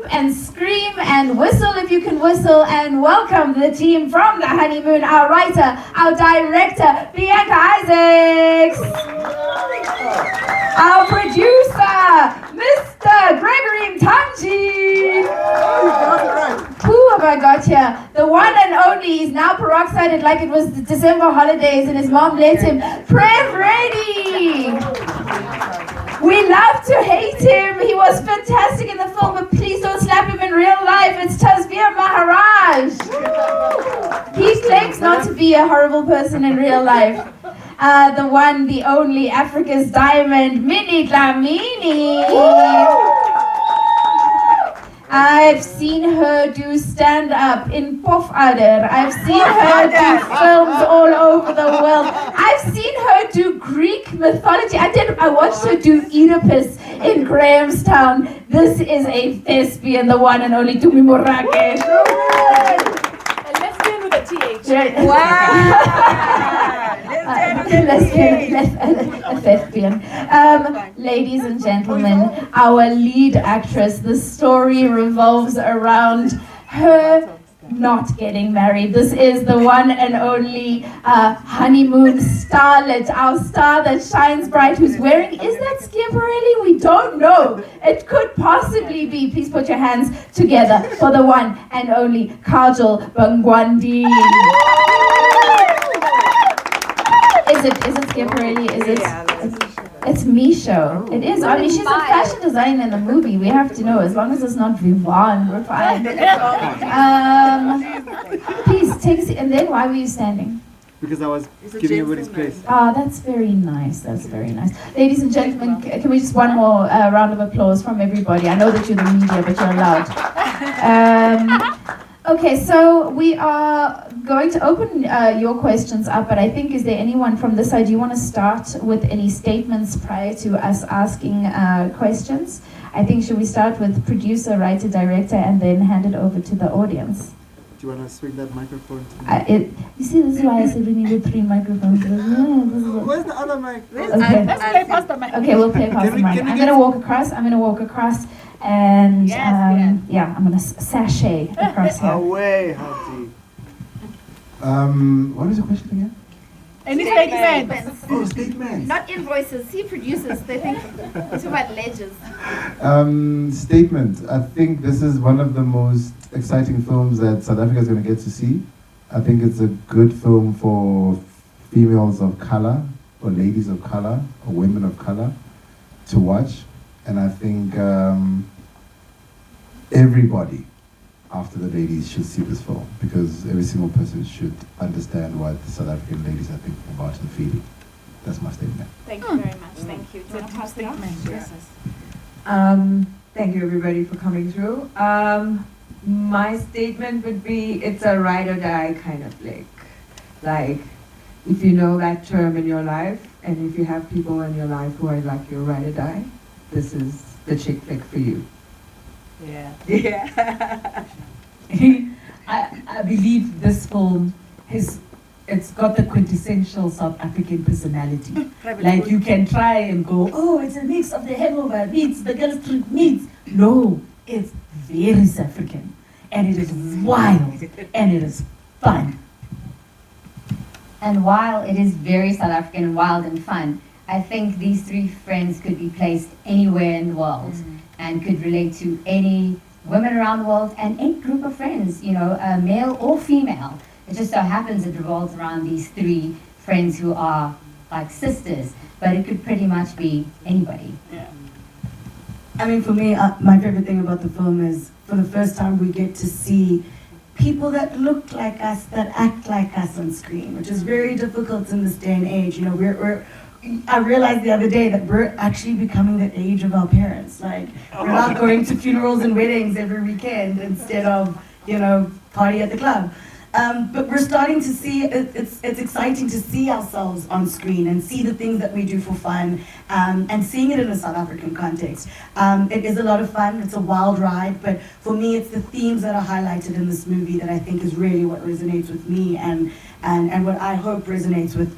whoop and scream and whistle if you can whistle, and welcome the team from the Honeymoon, our writer, our director, Bianca Isaacs, our producer, Mr. Gregory Mtanji. Who have I got here? The one and only, he's now peroxided like it was the December holidays and his mom let him. Prev Reddy! We love to hate him. He was fantastic in the film, but please don't slap him in real life. It's Tasveer Maharaj. He claims not to be a horrible person in real life. The one, the only, Africa's diamond, Minnie Dlamini. I've seen her do stand-up in Pofadder. I've seen her do films all over the world. I've seen her do Greek mythology. I watched her do Oedipus in Grahamstown. This is a thespian, the one and only Tumi Morake. A lesbian with a TH. Wow! A thespian. Ladies and gentlemen, our lead actress, the story revolves around her not getting married. This is the one and only honeymoon starlet, our star that shines bright, who's wearing, is that Schiaparelli? We don't know. It could possibly be. Please put your hands together for the one and only Kajol Bangwandi. Is it Schiaparelli? Is it? It's Misho. It is. I mean, she's a fashion designer in the movie. We have to know. As long as it's not Vivon, we're fine. Please take a seat. And then why were you standing? Because I was giving everybody's place. Ah, that's very nice. That's very nice. Ladies and gentlemen, can we just one more round of applause from everybody? I know that you're the media, but you're allowed. Okay, so we are going to open your questions up, but I think, is there anyone from this side? Do you want to start with any statements prior to us asking questions? I think, should we start with producer, writer, director, and then hand it over to the audience? Do you want to swing that microphone to me? You see, this is why I said we needed 3 microphones. Where's the other mic? Okay. Let's play past the mic. Okay, we'll play past the mic. I'm going to walk across. And yeah, I'm gonna sashay across here. Away, Hati. What is the question again? Any statements? Oh, statements. Not invoices. He produces. They think it's about ledgers. Statement. I think this is one of the most exciting films that South Africa is going to get to see. I think it's a good film for females of color, or ladies of color, or women of color to watch. And I think everybody, after the ladies, should see this film, because every single person should understand what the South African ladies are thinking about and feeling. That's my statement. Thank you very much. Thank you. Thank you everybody for coming through. My statement would be, it's a ride or die kind of flick. Like, if you know that term in your life, and if you have people in your life who are like your ride or die, this is the chick flick for you. Yeah. I believe this film it's got the quintessential South African personality. Like, you can try and go, oh, it's a mix of the hangover meets the girl street meets. No, it's very South African, and it is wild, and it is fun. And while it is very South African, wild and fun, I think these 3 friends could be placed anywhere in the world and could relate to any women around the world and any group of friends, you know, male or female. It just so happens it revolves around these 3 friends who are like sisters, but it could pretty much be anybody. Yeah. I mean, for me, my favorite thing about the film is, for the first time, we get to see people that look like us, that act like us on screen, which is very difficult in this day and age. You know, I realized the other day that we're actually becoming the age of our parents. Like, we're not going to funerals and weddings every weekend instead of, you know, party at the club. But we're starting to see, it's exciting to see ourselves on screen and see the things that we do for fun, and seeing it in a South African context. It is a lot of fun, it's a wild ride, but for me it's the themes that are highlighted in this movie that I think is really what resonates with me, and what I hope resonates with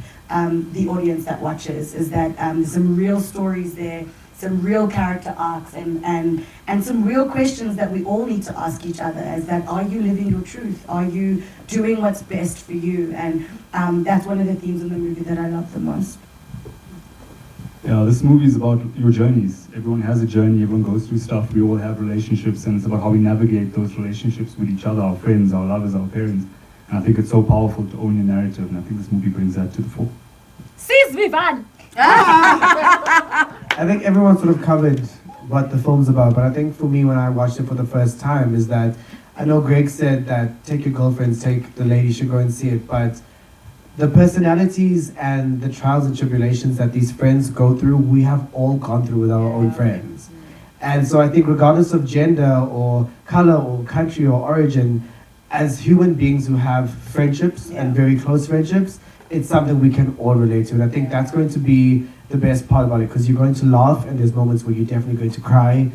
the audience that watches, is that there's some real stories there some real character arcs and some real questions that we all need to ask each other, as that, are you living your truth? Are you doing what's best for you? And that's one of the themes in the movie that I love the most. Yeah, this movie is about your journeys. Everyone has a journey, everyone goes through stuff, we all have relationships, and it's about how we navigate those relationships with each other, our friends, our lovers, our parents. And I think it's so powerful to own your narrative, and I think this movie brings that to the fore. Sis Vivan! I think everyone sort of covered what the film's about, but I think for me when I watched it for the first time is that, I know Greg said that take your girlfriends, take the ladies, should go and see it, but the personalities and the trials and tribulations that these friends go through, we have all gone through with our own friends. And so I think regardless of gender or color or country or origin, as human beings who have friendships and very close friendships, it's something we can all relate to. And I think that's going to be the best part about it, because you're going to laugh and there's moments where you're definitely going to cry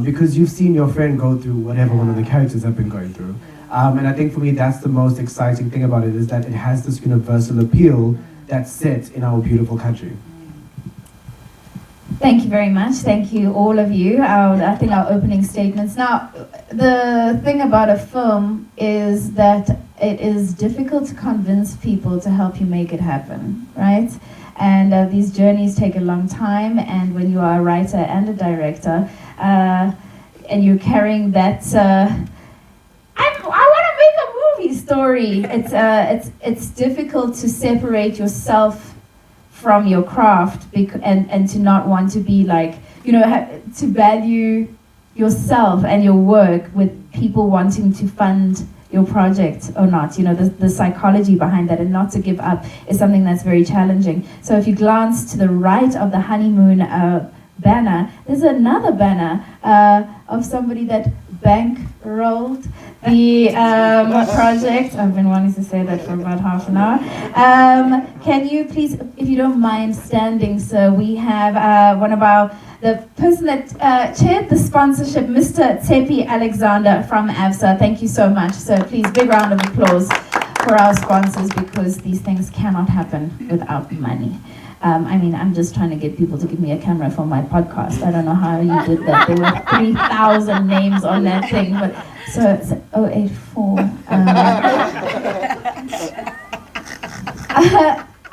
because you've seen your friend go through whatever one of the characters have been going through. And I think for me that's the most exciting thing about it, is that it has this universal appeal that's set in our beautiful country. Thank you very much. Thank you, all of you. I think our opening statements. Now, the thing about a film is that it is difficult to convince people to help you make it happen, right? And these journeys take a long time, and when you are a writer and a director, and you're carrying that, I want to make a movie story. It's difficult to separate yourself from your craft and to not want to be like, to value yourself and your work with people wanting to fund your project or not. The psychology behind that, and not to give up, is something that's very challenging. So if you glance to the right of the Honeymoon banner, there's another banner of somebody that bankrolled the project. I've been wanting to say that for about half an hour. Can you please, if you don't mind, standing, sir? We have the person that chaired the sponsorship, Mr. Tsepi Alexander from AVSA. Thank you so much. So please, big round of applause for our sponsors, because these things cannot happen without money. I'm just trying to get people to give me a camera for my podcast. I don't know how you did that. There were 3,000 names on that thing, but so it's 084.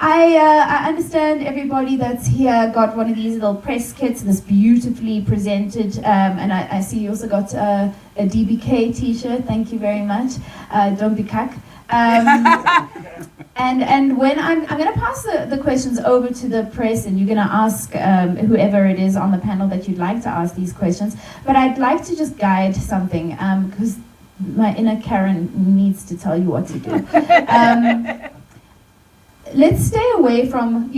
I understand everybody that's here got one of these little press kits, this beautifully presented, and I see you also got a DBK t-shirt. Thank you very much. Don't be cuck. And when I'm going to pass the questions over to the press, and you're going to ask whoever it is on the panel that you'd like to ask these questions. But I'd like to just guide something, because my inner Karen needs to tell you what to do. Let's stay away from,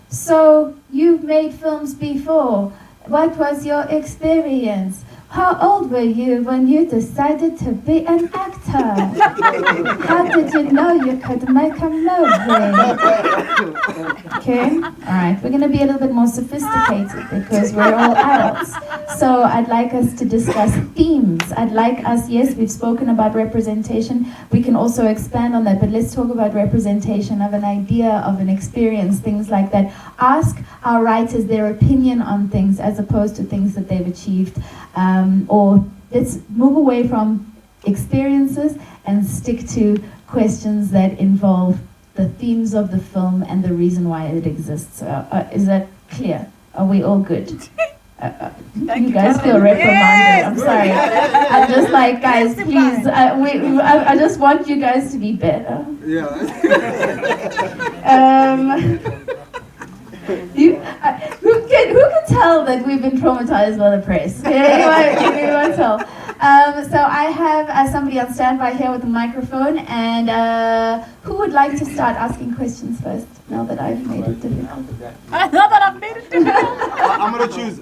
so you've made films before. What was your experience? How old were you when you decided to be an actor? How did you know you could make a movie? Okay, all right, we're gonna be a little bit more sophisticated because we're all adults. So I'd like us to discuss themes. Yes, we've spoken about representation. We can also expand on that, but let's talk about representation of an idea, of an experience, things like that. Ask our writers their opinion on things as opposed to things that they've achieved. Or let's move away from experiences and stick to questions that involve the themes of the film and the reason why it exists. Is that clear? Are we all good? You guys feel reprimanded. I'm sorry. I'm just like, guys, please. I just want you guys to be better. Yeah. Who can tell that we've been traumatized by the press? Anyone tell? So I have somebody on standby here with a microphone, and who would like to start asking questions first? Now that I've made it difficult. Now that I've made it difficult.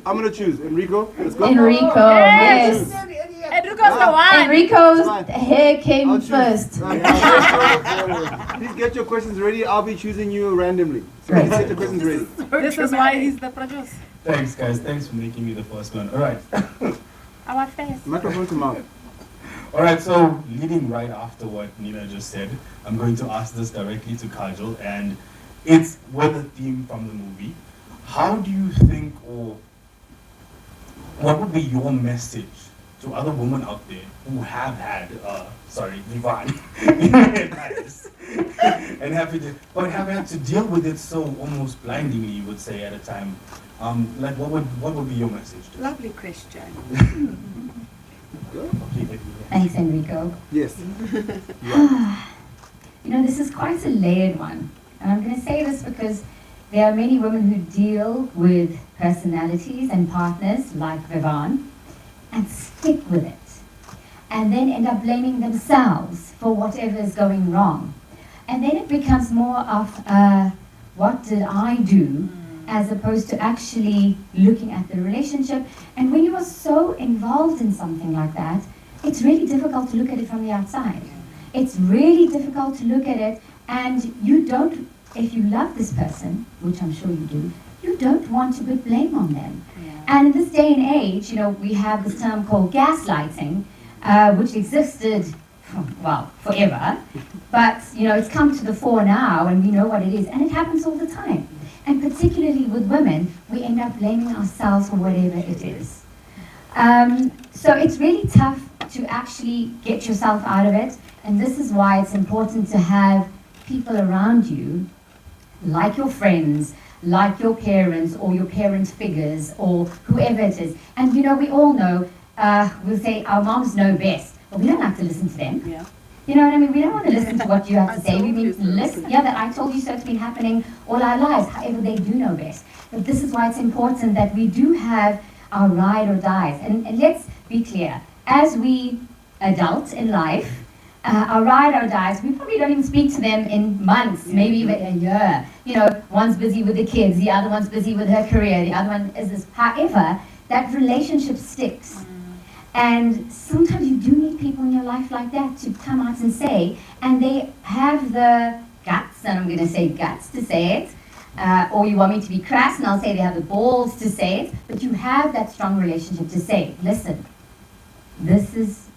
I'm gonna choose. Enrico, let's go. Enrico, yes. Enrico's the one. Enrico's hair came first. Please get your questions ready. I'll be choosing you randomly. So please get your questions ready. This is why he's the producer. Thanks, guys. Thanks for making me the first one. All right. Our face. Microphone to mouth. All right, so leading right after what Nina just said, I'm going to ask this directly to Kajal, and it's with a theme from the movie. How do you think, or what would be your message to other women out there who have had, Vivan, and but have had to deal with it so almost blindingly, you would say, at a time? Like, what would be your message to them? Lovely question. Thanks, Enrico. Yes. You know, this is quite a layered one. And I'm going to say this because there are many women who deal with personalities and partners like Vivan and stick with it. And then end up blaming themselves for whatever is going wrong. And then it becomes more of, what did I do? As opposed to actually looking at the relationship. And when you are so involved in something like that, it's really difficult to look at it from the outside. It's really difficult to look at it, and you don't, if you love this person, which I'm sure you do, you don't want to put blame on them. Yeah. And in this day and age, you know, we have this term called gaslighting, which existed, well, forever. But, you know, it's come to the fore now, and we know what it is, and it happens all the time. And particularly with women, we end up blaming ourselves for whatever it is. So it's really tough to actually get yourself out of it. And this is why it's important to have people around you, like your friends, like your parents or your parent figures or whoever it is. And you know, we all know, we'll say our moms know best, but we don't have to listen to them. Yeah. You know what I mean? We don't want to listen to what you have to say. We mean listen. Yeah, that I told you so. It's been happening all our lives. However, they do know best. But this is why it's important that we do have our ride or dies. And let's be clear. As we adult in life, our ride or dies, we probably don't even speak to them in months, maybe even a year. You know, one's busy with the kids, the other one's busy with her career, the other one is this. However, that relationship sticks. And sometimes you do need people in your life like that to come out and say, and they have the guts, and I'm going to say guts to say it, or you want me to be crass, and I'll say they have the balls to say it, but you have that strong relationship to say, listen, this is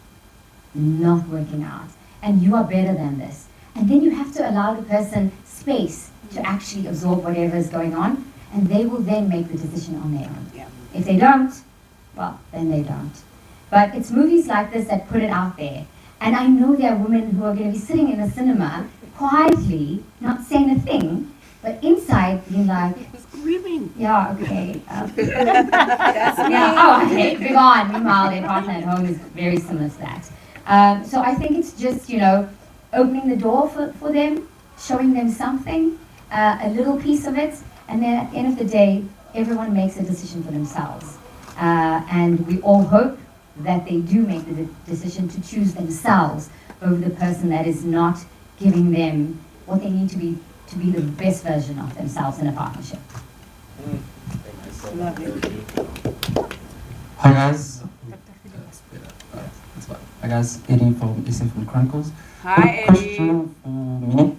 not working out, and you are better than this. And then you have to allow the person space to actually absorb whatever is going on, and they will then make the decision on their own. Yeah. If they don't, well, then they don't. But it's movies like this that put it out there. And I know there are women who are going to be sitting in the cinema quietly, not saying a thing, but inside being like, screaming. Yeah, okay. That's me. Yeah, oh, okay, big on. Meanwhile, their partner at home is very similar to that. So I think it's just, you know, opening the door for them, showing them something, a little piece of it, and then at the end of the day, everyone makes a decision for themselves. And we all hope that they do make the decision to choose themselves over the person that is not giving them what they need to be the best version of themselves in a partnership. Hi guys. Hi guys, Eddie from SF Chronicles. Hi Eddie. Question for me.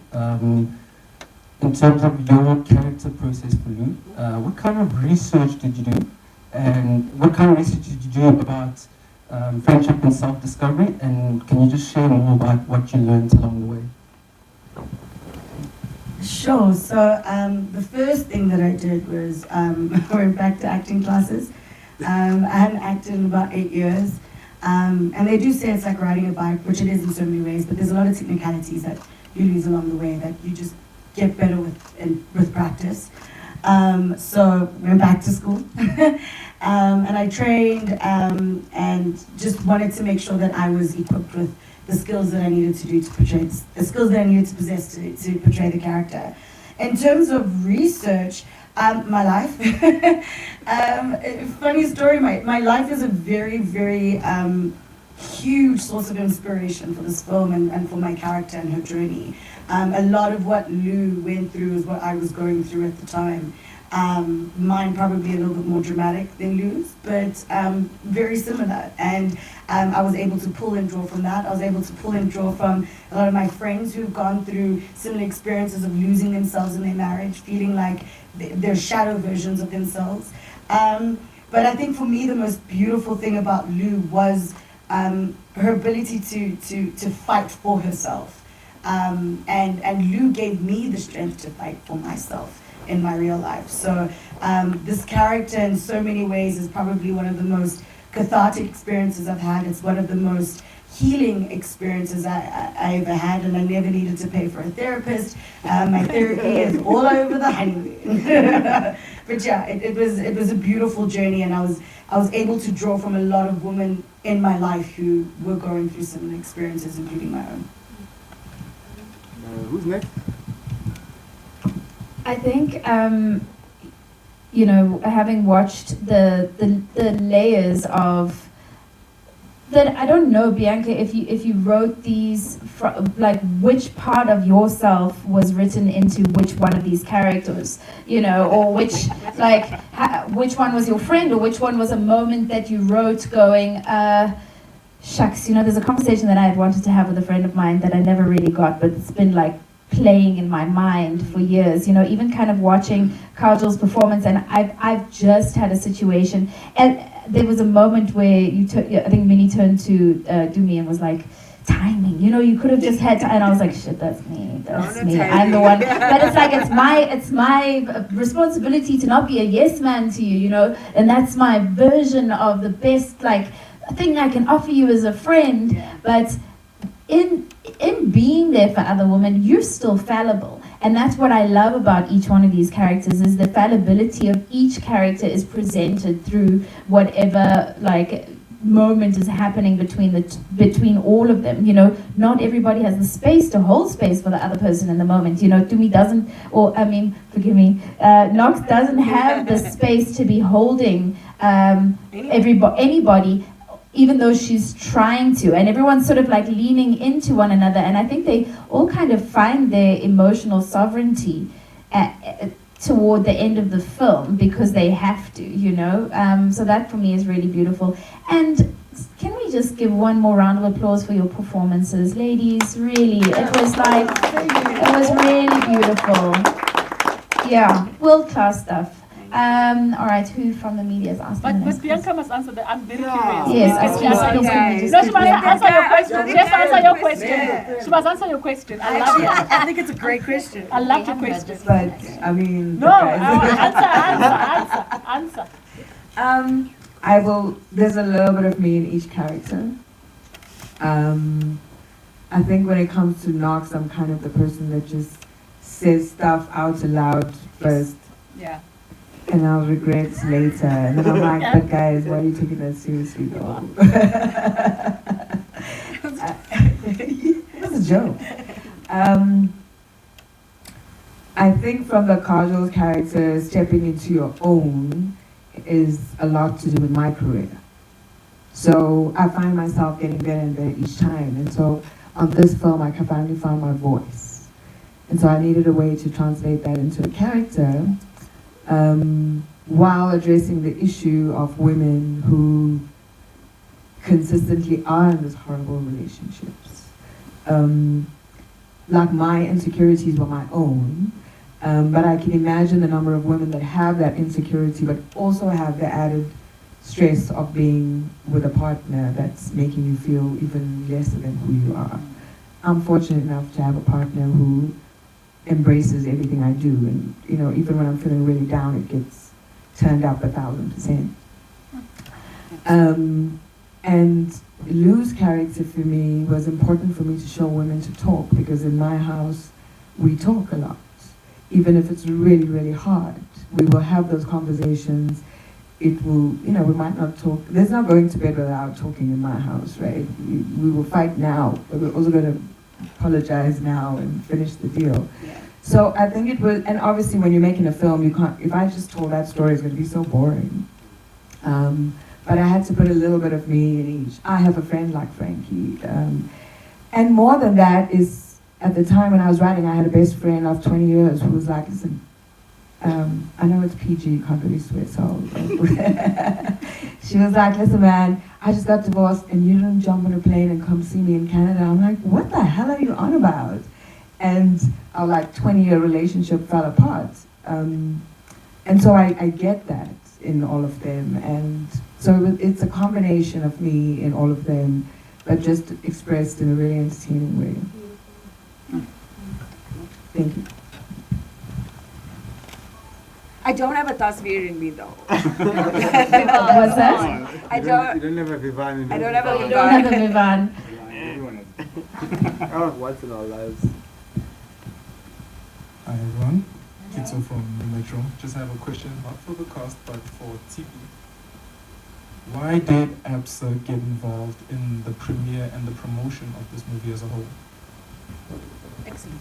In terms of your character process for Lou, what kind of research did you do? And what kind of research did you do about friendship and self-discovery? And can you just share more about what you learned along the way? Sure. So the first thing that I did was I went back to acting classes. I hadn't acted in about 8 years. And they do say it's like riding a bike, which it is in so many ways, but there's a lot of technicalities that you lose along the way that you just get better with practice. So went back to school. And I trained and just wanted to make sure that I was equipped with the skills that I needed to do to portray, the skills that I needed to possess to portray the character. In terms of research, my life, funny story, my life is a very, very huge source of inspiration for this film and for my character and her journey. A lot of what Lou went through is what I was going through at the time. Mine probably a little bit more dramatic than Lou's, but very similar. And I was able to pull and draw from that. I was able to pull and draw from a lot of my friends who've gone through similar experiences of losing themselves in their marriage, feeling like they're shadow versions of themselves. But I think for me, the most beautiful thing about Lou was her ability to fight for herself. And Lou gave me the strength to fight for myself in my real life. So this character in so many ways is probably one of the most cathartic experiences I've had. It's one of the most healing experiences I ever had, and I never needed to pay for a therapist. My therapy is all over the honeymoon. But yeah, it was a beautiful journey, and I was able to draw from a lot of women in my life who were going through similar experiences, including my own. Who's next? I think, you know, having watched the layers of that, I don't know, Bianca, if you wrote these, like which part of yourself was written into which one of these characters, you know, or which, like, which one was your friend, or which one was a moment that you wrote going, shucks, you know, there's a conversation that I had wanted to have with a friend of mine that I never really got, but it's been like playing in my mind for years, you know, even kind of watching Kajal's performance, and I've just had a situation, and there was a moment where I think Minnie turned to Dumi and was like, timing, you know, you could have just had and I was like, shit, that's me, I'm the one, but it's like, it's my responsibility to not be a yes man to you, you know, and that's my version of the best, like, thing I can offer you as a friend, but in being there for other women, you're still fallible. And that's what I love about each one of these characters, is the fallibility of each character is presented through whatever, like, moment is happening between all of them. You know, not everybody has the space to hold space for the other person in the moment. You know, Tumi doesn't, or I mean, forgive me, Knox doesn't have the space to be holding anybody, even though she's trying to, and everyone's sort of like leaning into one another, and I think they all kind of find their emotional sovereignty toward the end of the film because they have to, you know, so that for me is really beautiful. And can we just give one more round of applause for your performances, ladies? Really, it was like, it was really beautiful. Yeah, world-class stuff. All right, who from the media is asking? But Bianca must answer that. I'm very curious. Yes, No, she must answer your question. She must answer your question. She must answer your question. I love it. I think it's a great question. I love your question. But I mean, no, answer. I will. There's a little bit of me in each character. I think when it comes to Knox, I'm kind of the person that just says stuff out loud first. Yeah. And I'll regret later. And then I'm like, but guys, why are you taking that seriously though? It's a joke. I think from the Kajal's character, stepping into your own is a lot to do with my career. So I find myself getting better and better each time. And so on this film, I finally found my voice. And so I needed a way to translate that into a character. While addressing the issue of women who consistently are in these horrible relationships. Like my insecurities were my own, but I can imagine the number of women that have that insecurity but also have the added stress of being with a partner that's making you feel even lesser than who you are. I'm fortunate enough to have a partner who embraces everything I do, and you know, even when I'm feeling really down, it gets turned up 1,000%. And Lou's character for me was important for me to show women to talk, because in my house we talk a lot, even if it's really, really hard. We will have those conversations. It will, you know, we might not talk. There's no going to bed without talking in my house, right? We will fight now, but we're also going to apologize now and finish the deal. Yeah. So I think it was, and obviously when you're making a film, you can't, if I just told that story, it's going to be so boring. But I had to put a little bit of me in each. I have a friend like Frankie. And more than that is, at the time when I was writing, I had a best friend of 20 years who was like, listen, I know it's PG, you can't really swear, so. She was like, listen man, I just got divorced and you didn't jump on a plane and come see me in Canada. I'm like, what the hell are you on about? And our like 20-year relationship fell apart. And so I get that in all of them. And so it's a combination of me in all of them, but just expressed in a really entertaining way. Thank you. I don't have a tasveer in me though. What's that? You don't have a Vivan in I don't have a You don't have a Vivan. Oh, once in our lives. Hi everyone, Kitso from New Metro. Just have a question, not for the cast, but for TV. Why did ABSA get involved in the premiere and the promotion of this movie as a whole? Excellent.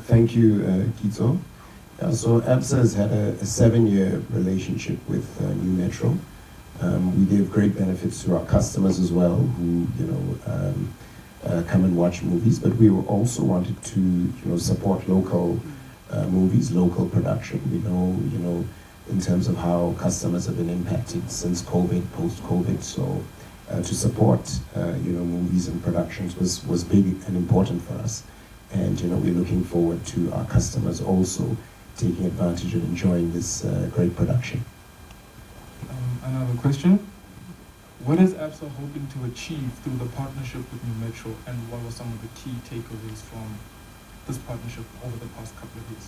Thank you, Kitso. So ABSA has had a 7-year relationship with New Metro. We give great benefits to our customers as well, who come and watch movies. But we also wanted to support local movies, local production. We know in terms of how customers have been impacted since COVID, post-COVID. So to support movies and productions was big and important for us. And we're looking forward to our customers also taking advantage of enjoying this great production. Another question. What is ABSA hoping to achieve through the partnership with New Metro, and what were some of the key takeaways from this partnership over the past couple of years?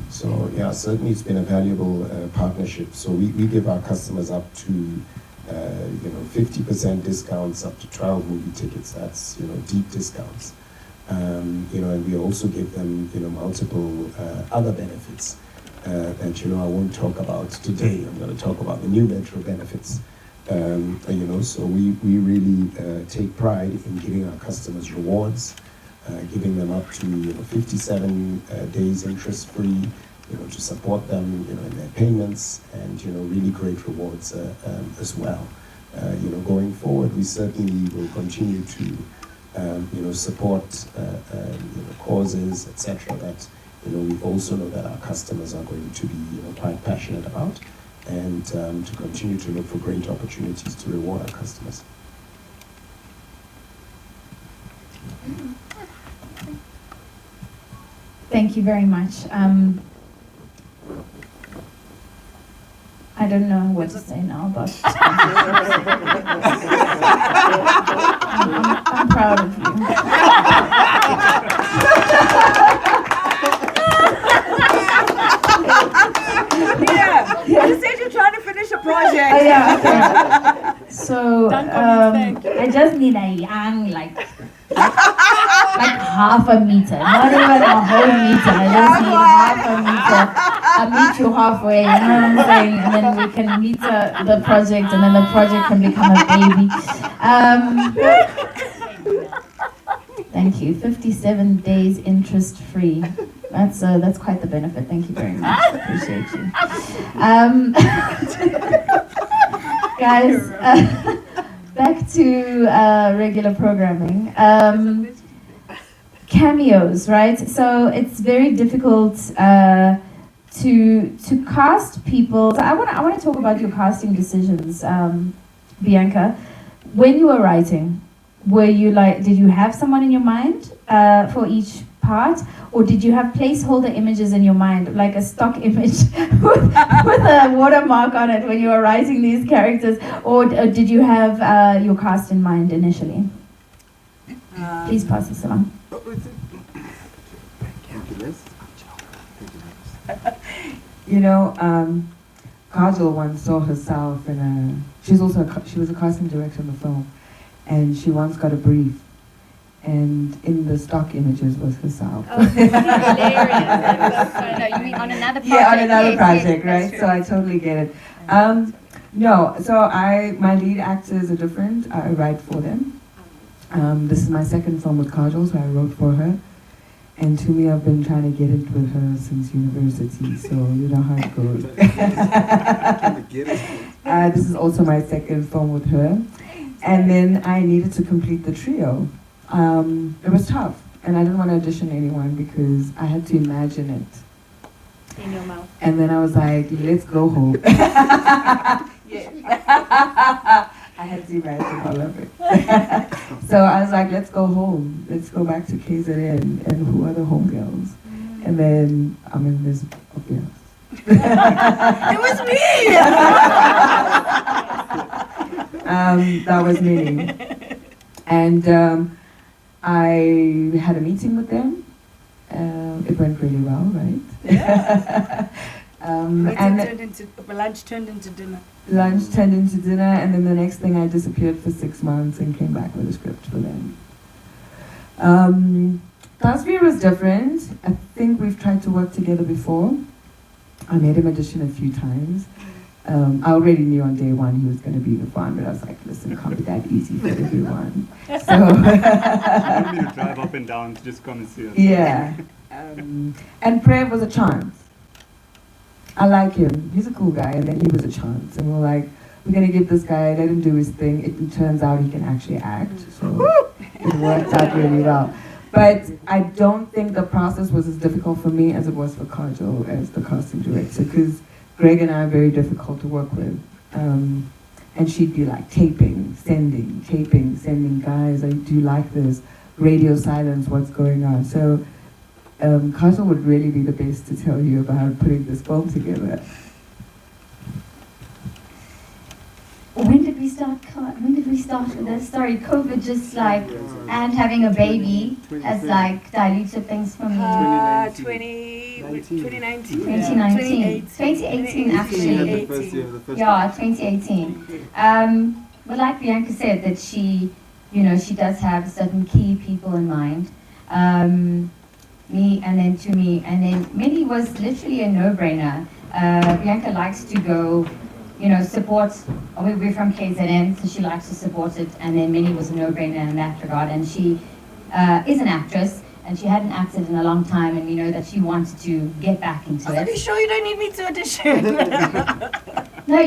So yeah, certainly it's been a valuable partnership. So we give our customers up to 50% discounts, up to 12 movie tickets. That's deep discounts. And we also give them multiple other benefits that I won't talk about today. I'm going to talk about the New Metro benefits. So we really take pride in giving our customers rewards, giving them up to 57 days interest-free, to support them in their payments, and really great rewards as well. Going forward, we certainly will continue to support causes, etc. that we also know that our customers are going to be quite passionate about, and to continue to look for great opportunities to reward our customers. Thank you very much. I don't know what to say now, but I'm proud of you. Yeah, you said you're trying to finish a project. Yeah, okay. So, I just need a young, like half a meter, not even a whole meter. I just need half a meter. I'll meet you halfway, you know what I'm saying? And then we can meet the project, and then the project can become a baby. Thank you. 57 days interest-free. That's quite the benefit. Thank you very much. Appreciate you. Guys, back to regular programming. Cameos, right? So it's very difficult to cast people. So I want to talk about your casting decisions, Bianca. When you were writing, did you have someone in your mind for each part, or did you have placeholder images in your mind, like a stock image with a watermark on it when you were writing these characters, or did you have your cast in mind initially? Please pass this along. Kajol once saw herself in she was a casting director in the film, and she once got a brief, and in the stock images was herself. Oh, hilarious. No, you mean on another project? Yeah, on another project, yes, right? So I totally get it. No, so my lead actors are different. I write for them. This is my second film with Kajol, so I wrote for her. And to me, I've been trying to get it with her since university, so you know how it goes. This is also my second film with her. And then I needed to complete the trio. It was tough, and I didn't want to audition anyone because I had to imagine it. In your mouth. And then I was like, let's go home. I had to imagine all of it. So I was like, let's go home. Let's go back to KZN, and who are the homegirls? And then I'm in this, okay. It was me! That was me. And I had a meeting with them. It went really well, right? Yeah. Lunch turned into dinner. Lunch turned into dinner, and then the next thing I disappeared for 6 months and came back with a script for them. Tasveer was different. I think we've tried to work together before. I made him audition a few times. I already knew on day one he was going to be the fun, but I was like, listen, it can't be that easy for everyone. So You want me to drive up and down to just come and see us. yeah. And Prev was a chance. I like him. He's a cool guy, and then he was a chance. And we're like, we're going to give this guy, let him do his thing. It turns out he can actually act. So it worked out really well. But I don't think the process was as difficult for me as it was for Kajol as the casting director, because Greg and I are very difficult to work with. And she'd be like taping, sending, guys, I do like this, radio silence, what's going on. So Kajol would really be the best to tell you about putting this film together. When did we start with this? Sorry, COVID just like, and having a baby has like diluted things for me. 2019. 2018 actually. Yeah, 2018. But like Bianca said, that she does have certain key people in mind. Me, and then to me, and then Minnie was literally a no-brainer. Bianca likes to go, support. We're from KZN, so she likes to support it. And then Minnie was a no-brainer in that regard. And she is an actress, and she hadn't acted in a long time, and we know that she wanted to get back into it. Are you sure you don't need me to audition? No,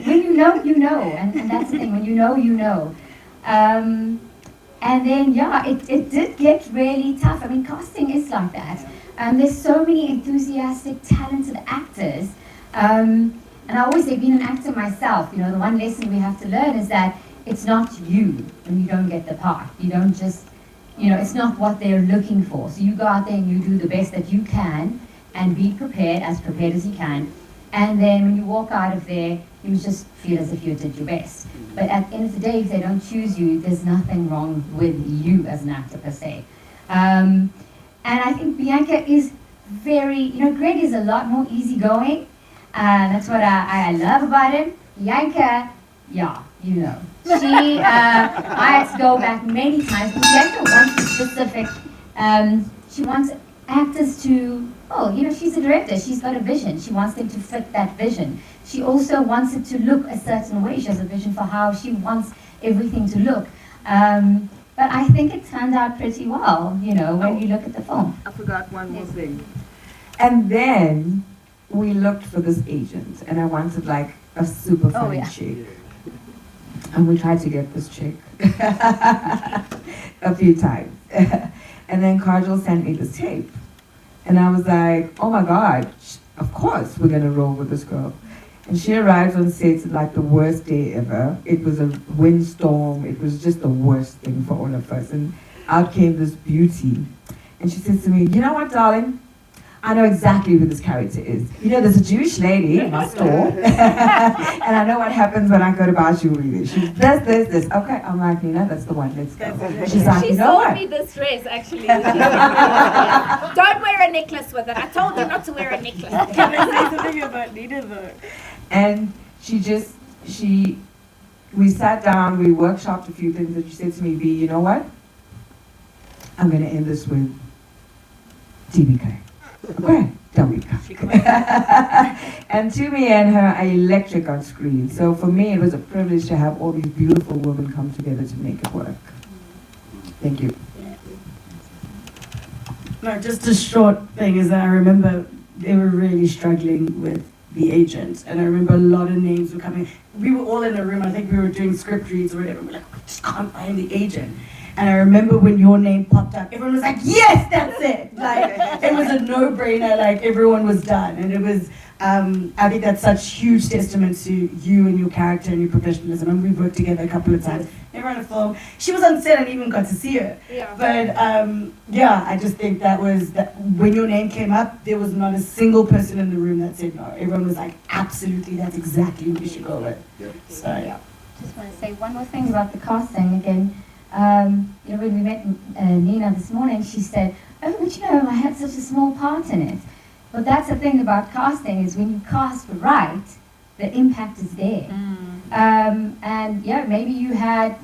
when you know, and that's the thing. When you know. And then, it did get really tough. I mean, casting is like that. There's so many enthusiastic, talented actors. And I always say, being an actor myself, the one lesson we have to learn is that it's not you when you don't get the part. You don't just, it's not what they're looking for. So you go out there and you do the best that you can and be prepared as you can. And then when you walk out of there, you just feel as if you did your best. But at the end of the day, if they don't choose you, there's nothing wrong with you as an actor per se. And I think Bianca is very, Greg is a lot more easygoing. That's what I love about him. Bianca, She, I had to go back many times. Bianca wants a specific, she wants actors to, she's a director, she's got a vision. She wants them to fit that vision. She also wants it to look a certain way. She has a vision for how she wants everything to look. But I think it turned out pretty well, when you look at the film. I forgot one more thing. And then we looked for this agent, and I wanted like a super fun chick. And we tried to get this chick a few times. And then Kajol sent me this tape. And I was like, oh my God, of course we're gonna roll with this girl. And she arrives on set like the worst day ever. It was a windstorm. It was just the worst thing for all of us. And out came this beauty. And she says to me, you know what, darling? I know exactly who this character is. There's a Jewish lady in my store. And I know what happens when I go to buy jewelry. She does this. Okay, I'm like, Nina, that's the one. Let's go. She's like, She sold me this dress, actually. Don't wear a necklace with it. I told you not to wear a necklace. Can I say something about Nina, though? And we sat down, we workshopped a few things, and she said to me, B, you know what? I'm going to end this with TBK. Okay, WK. And Tumi and her are electric on screen. So for me, it was a privilege to have all these beautiful women come together to make it work. Thank you. No, just a short thing is that I remember they were really struggling with the agent, and I remember a lot of names were coming. We were all in a room, I think we were doing script reads or whatever, we're like, we just can't find the agent. And I remember when your name popped up, everyone was like, yes, that's it! Like, it was a no-brainer, like everyone was done. And it was, I think that's such huge testament to you and your character and your professionalism. And we've worked together a couple of times. Never on a film. She was on set and even got to see her. Yeah. But I just think that when your name came up, there was not a single person in the room that said no. Everyone was like, absolutely, that's exactly who you should go with. So, yeah. Just want to say one more thing about the casting again. When we met Nina this morning, she said, oh, but I had such a small part in it. Well, that's the thing about casting is when you cast right, the impact is there. And yeah, maybe you had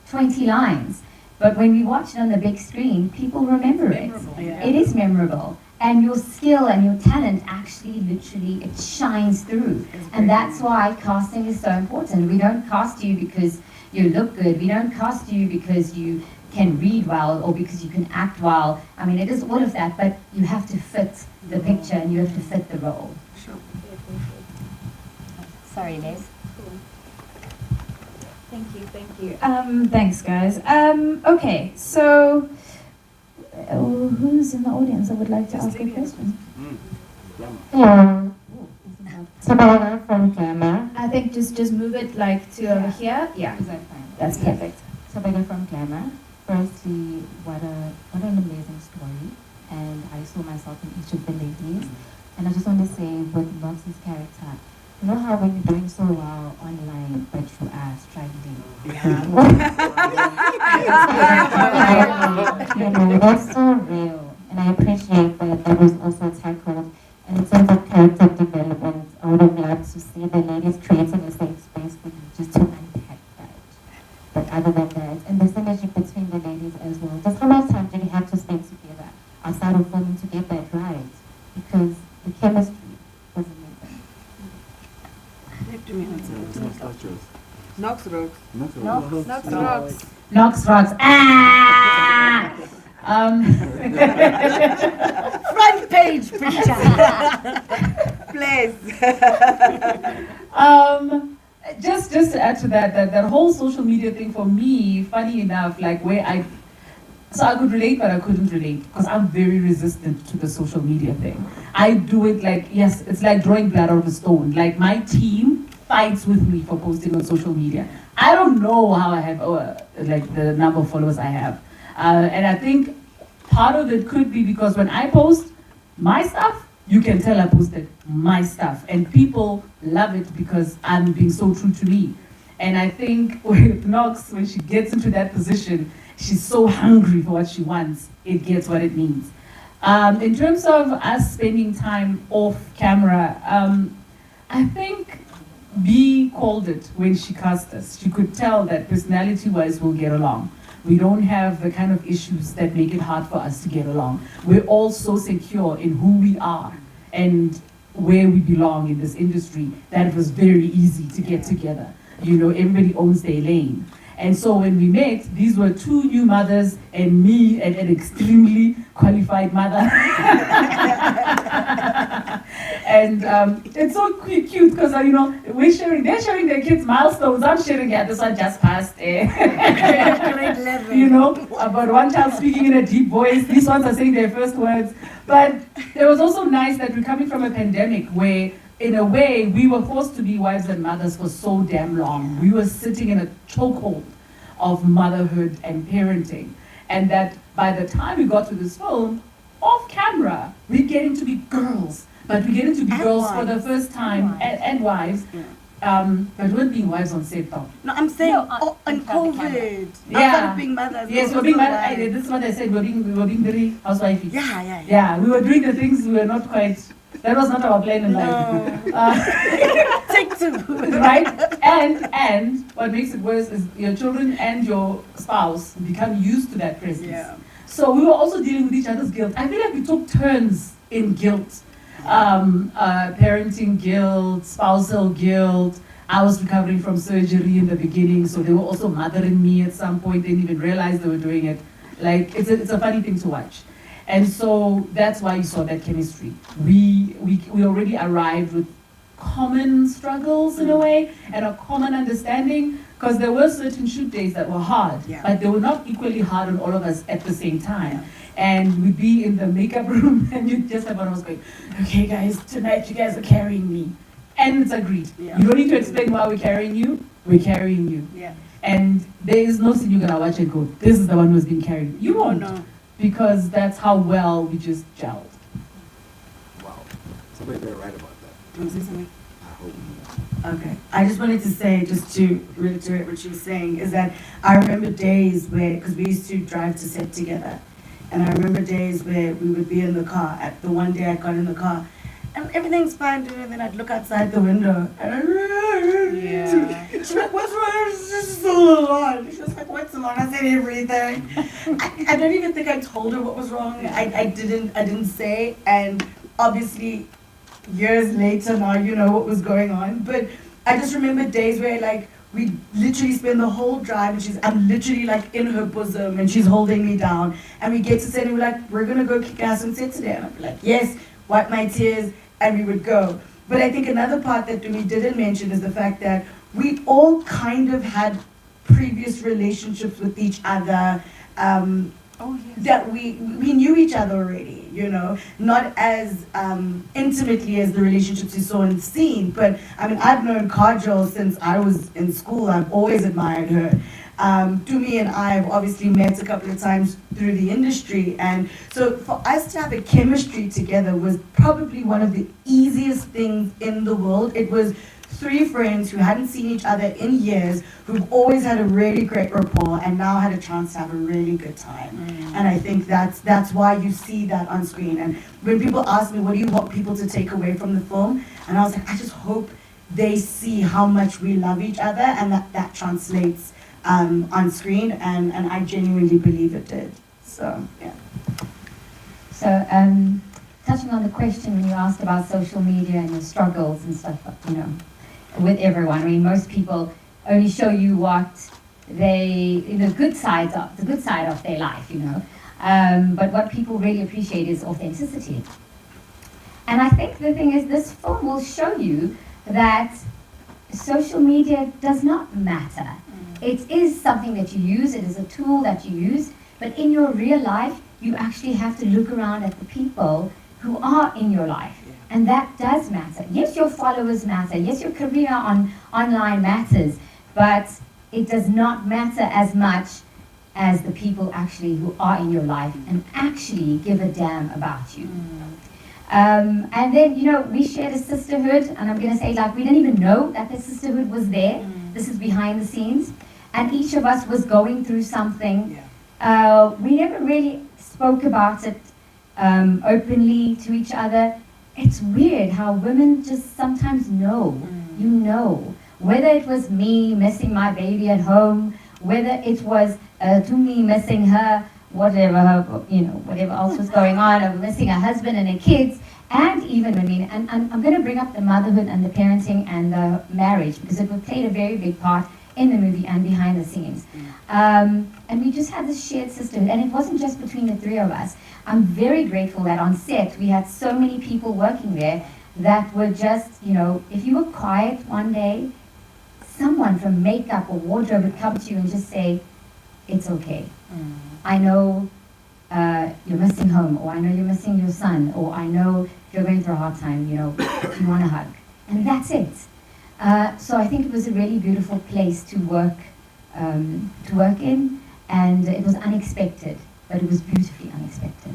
20 lines, but when we watch it on the big screen, people remember it. It is memorable. And your skill and your talent actually literally, it shines through. And that's why casting is so important. We don't cast you because you look good. We don't cast you because you can read well or because you can act well. I mean, it is all of that, but you have to fit the picture and you have to fit the role. Sure. Sorry, Les. Thank you. Thanks, guys. Okay, so who's in the audience that would like to ask a question? Hello. Sabina from Glamour. I think just move it like to over here. Yeah, Is that fine? that's perfect. Sabina from Glamour. Firstly, what an amazing story. And I saw myself in each of the ladies. And I just want to say with Knox's character, you know how when you're doing so well online, but you are struggling? You know, that's so real. And I appreciate that was also tackled. And in terms of character development, I would have loved to see the ladies creating a safe space for you just to unpack that. But other than that, and the synergy between the ladies as well, just how much time did you have to spend together outside of filming to get that right? Because the chemistry was amazing. Knox rocks. Knox rocks. Knox rocks. Ah! Front page picture. Please. Just to add to that whole social media thing for me, funny enough, like so I could relate, but I couldn't relate because I'm very resistant to the social media thing. I do it like, yes, it's like drawing blood out of a stone. Like my team fights with me for posting on social media. I don't know how I have, like the number of followers I have. And I think part of it could be because when I post my stuff, you can tell I posted my stuff. And people love it because I'm being so true to me. And I think with Knox, when she gets into that position, she's so hungry for what she wants, it gets what it needs. In terms of us spending time off camera, I think B called it when she cast us. She could tell that personality-wise we'll get along. We don't have the kind of issues that make it hard for us to get along. We're all so secure in who we are and where we belong in this industry that it was very easy to get together. You know, everybody owns their lane. And so when we met, these were two new mothers and me and an extremely qualified mother. And it's so cute because, you know, they're sharing their kids' milestones. I'm sharing, yeah, this one just passed. Grade 11. You know, about one child speaking in a deep voice. These ones are saying their first words. But it was also nice that we're coming from a pandemic where, in a way, we were forced to be wives and mothers for so damn long. We were sitting in a chokehold of motherhood and parenting. And that by the time we got to this film, off camera, we're getting to be girls. But we're getting to be girls for the first time, and wives. But we're being wives on set though. No, I'm saying on COVID. Yeah. Outside of being mothers. Yes, we're being mothers. This is what I said, we're being very housewifey. Yeah. Yeah, we were doing the things we were not quite, that was not our plan in life. Take two. Right? And what makes it worse is your children and your spouse become used to that presence. Yeah. So we were also dealing with each other's guilt. I feel like we took turns in guilt. Parenting guilt, spousal guilt. I was recovering from surgery in the beginning, so they were also mothering me at some point. They didn't even realize they were doing it. Like, it's a funny thing to watch. And so that's why you saw that chemistry. We already arrived with common struggles in a way, and a common understanding, because there were certain shoot days that were hard, but they were not equally hard on all of us at the same time. And we'd be in the makeup room and you'd just have one of us going, okay guys, tonight you guys are carrying me. And it's agreed. You don't need to explain why we're carrying you, we're carrying you. And there is no scene you're gonna watch and go, this is the one who's been carried. You won't, because that's how well we just gelled. Wow. Somebody better write about that. Want to say something? Okay, I just wanted to say, just to reiterate what she was saying, is that I remember days where, because we used to drive to set together, And I remember days where we would be in the car. At the one day I got in the car, and everything's fine, and then I'd look outside the window, and she's like, "What's wrong? This is a little on." She was like, "What's wrong?" I said everything. I don't even think I told her what was wrong. I didn't say, and obviously, years later now, you know what was going on. But I just remember days where like we literally spend the whole drive, and I'm literally like in her bosom, and she's holding me down, and we get to set, and we're like, "We're gonna go kick ass on set today," and I'd be like, "Yes," wipe my tears, and we would go. But I think another part that we didn't mention is the fact that we all kind of had previous relationships with each other. That we knew each other already, you know, not as intimately as the relationships we saw in the scene. But I mean, I've known Kajol since I was in school. I've always admired her. Tumi and I have obviously met a couple of times through the industry, and so for us to have a chemistry together was probably one of the easiest things in the world. It was three friends who hadn't seen each other in years, who've always had a really great rapport, and now had a chance to have a really good time. And I think that's why you see that on screen. And when people ask me, what do you want people to take away from the film? And I was like, I just hope they see how much we love each other, and that translates on screen, and I genuinely believe it did. So, yeah. So, touching on the question when you asked about social media and your struggles and stuff, you know, with everyone. I mean, most people only show you what the good side of their life, you know. But what people really appreciate is authenticity. And I think the thing is, this film will show you that social media does not matter. It is something that you use, it is a tool that you use, but in your real life, you actually have to look around at the people who are in your life. And that does matter. Yes, your followers matter. Yes, your career online matters, but it does not matter as much as the people actually who are in your life and actually give a damn about you. And then, you know, we shared a sisterhood, and I'm going to say, like, we didn't even know that the sisterhood was there. This is behind the scenes. And each of us was going through something. We never really spoke about it openly to each other. It's weird how women just sometimes know, you know. Whether it was me missing my baby at home, whether it was Tumi missing her, whatever, you know, whatever else was going on, or missing her husband and her kids, and even, I mean, and I'm going to bring up the motherhood and the parenting and the marriage, because it played a very big part in the movie and behind the scenes. And we just had this shared sisterhood, and it wasn't just between the three of us. I'm very grateful that on set we had so many people working there that were just, you know, if you were quiet one day, someone from makeup or wardrobe would come to you and just say, it's okay. I know you're missing home, or I know you're missing your son, or I know you're going through a hard time, you know, if you want a hug. And that's it. So I think it was a really beautiful place to work in, and it was unexpected, but it was beautifully unexpected.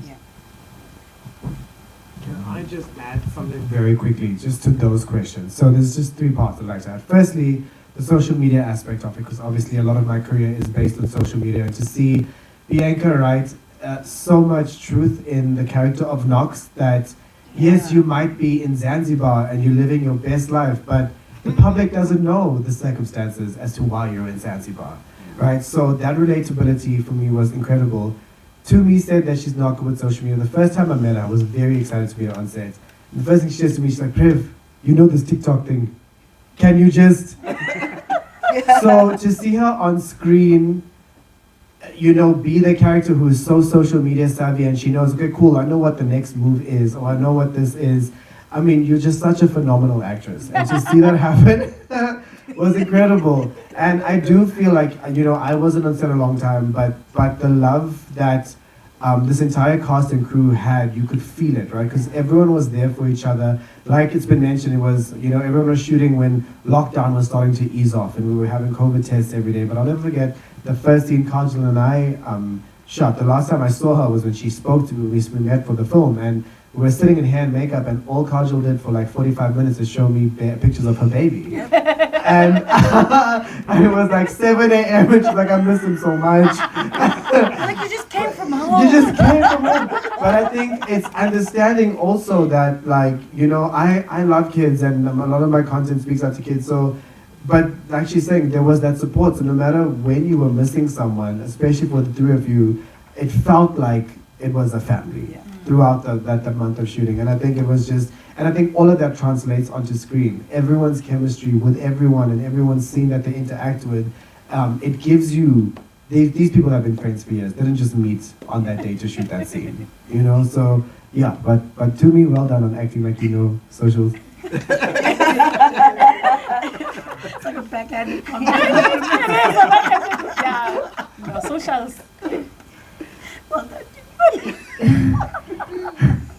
Can I just add something very quickly, just to those questions? So there's just three parts I'd like to add. Firstly, the social media aspect of it, because obviously a lot of my career is based on social media, and to see Bianca write so much truth in the character of Knox that, yes, you might be in Zanzibar and you're living your best life, but the public doesn't know the circumstances as to why you're in Zanzibar, right? So that relatability for me was incredible. Tumi said that she's not good with social media. The first time I met her, I was very excited to meet her on set. And the first thing she says to me, she's like, Priv, you know this TikTok thing. Can you just... So to see her on screen, you know, be the character who is so social media savvy, and she knows, okay, cool, I know what the next move is, or I know what this is. I mean, you're just such a phenomenal actress. And to see that happen was incredible. And I do feel like, you know, I wasn't on set a long time, but the love that this entire cast and crew had, you could feel it, right? Because everyone was there for each other. Like it's been mentioned, it was, you know, everyone was shooting when lockdown was starting to ease off and we were having COVID tests every day. But I'll never forget the first scene Kajol and I shot. The last time I saw her was when she spoke to me. We met for the film, and we were sitting in hair and makeup, and all Kajol did for like 45 minutes is show me pictures of her baby. and and it was like 7 a.m. and she's like, I miss him so much. Like you just came from home. You just came from home. But I think it's understanding also that, like, you know, I love kids and a lot of my content speaks out to kids. So, but like she's saying, there was that support. So no matter when you were missing someone, especially for the three of you, it felt like it was a family throughout that month of shooting. And I think it was just, and I think all of that translates onto screen. Everyone's chemistry with everyone and everyone's scene that they interact with, it gives you, these people have been friends for years. They didn't just meet on that day to shoot that scene, you know? So yeah, but to me, well done on acting like you know socials. It's like a backhanded compliment. Yeah. No, socials. Well done.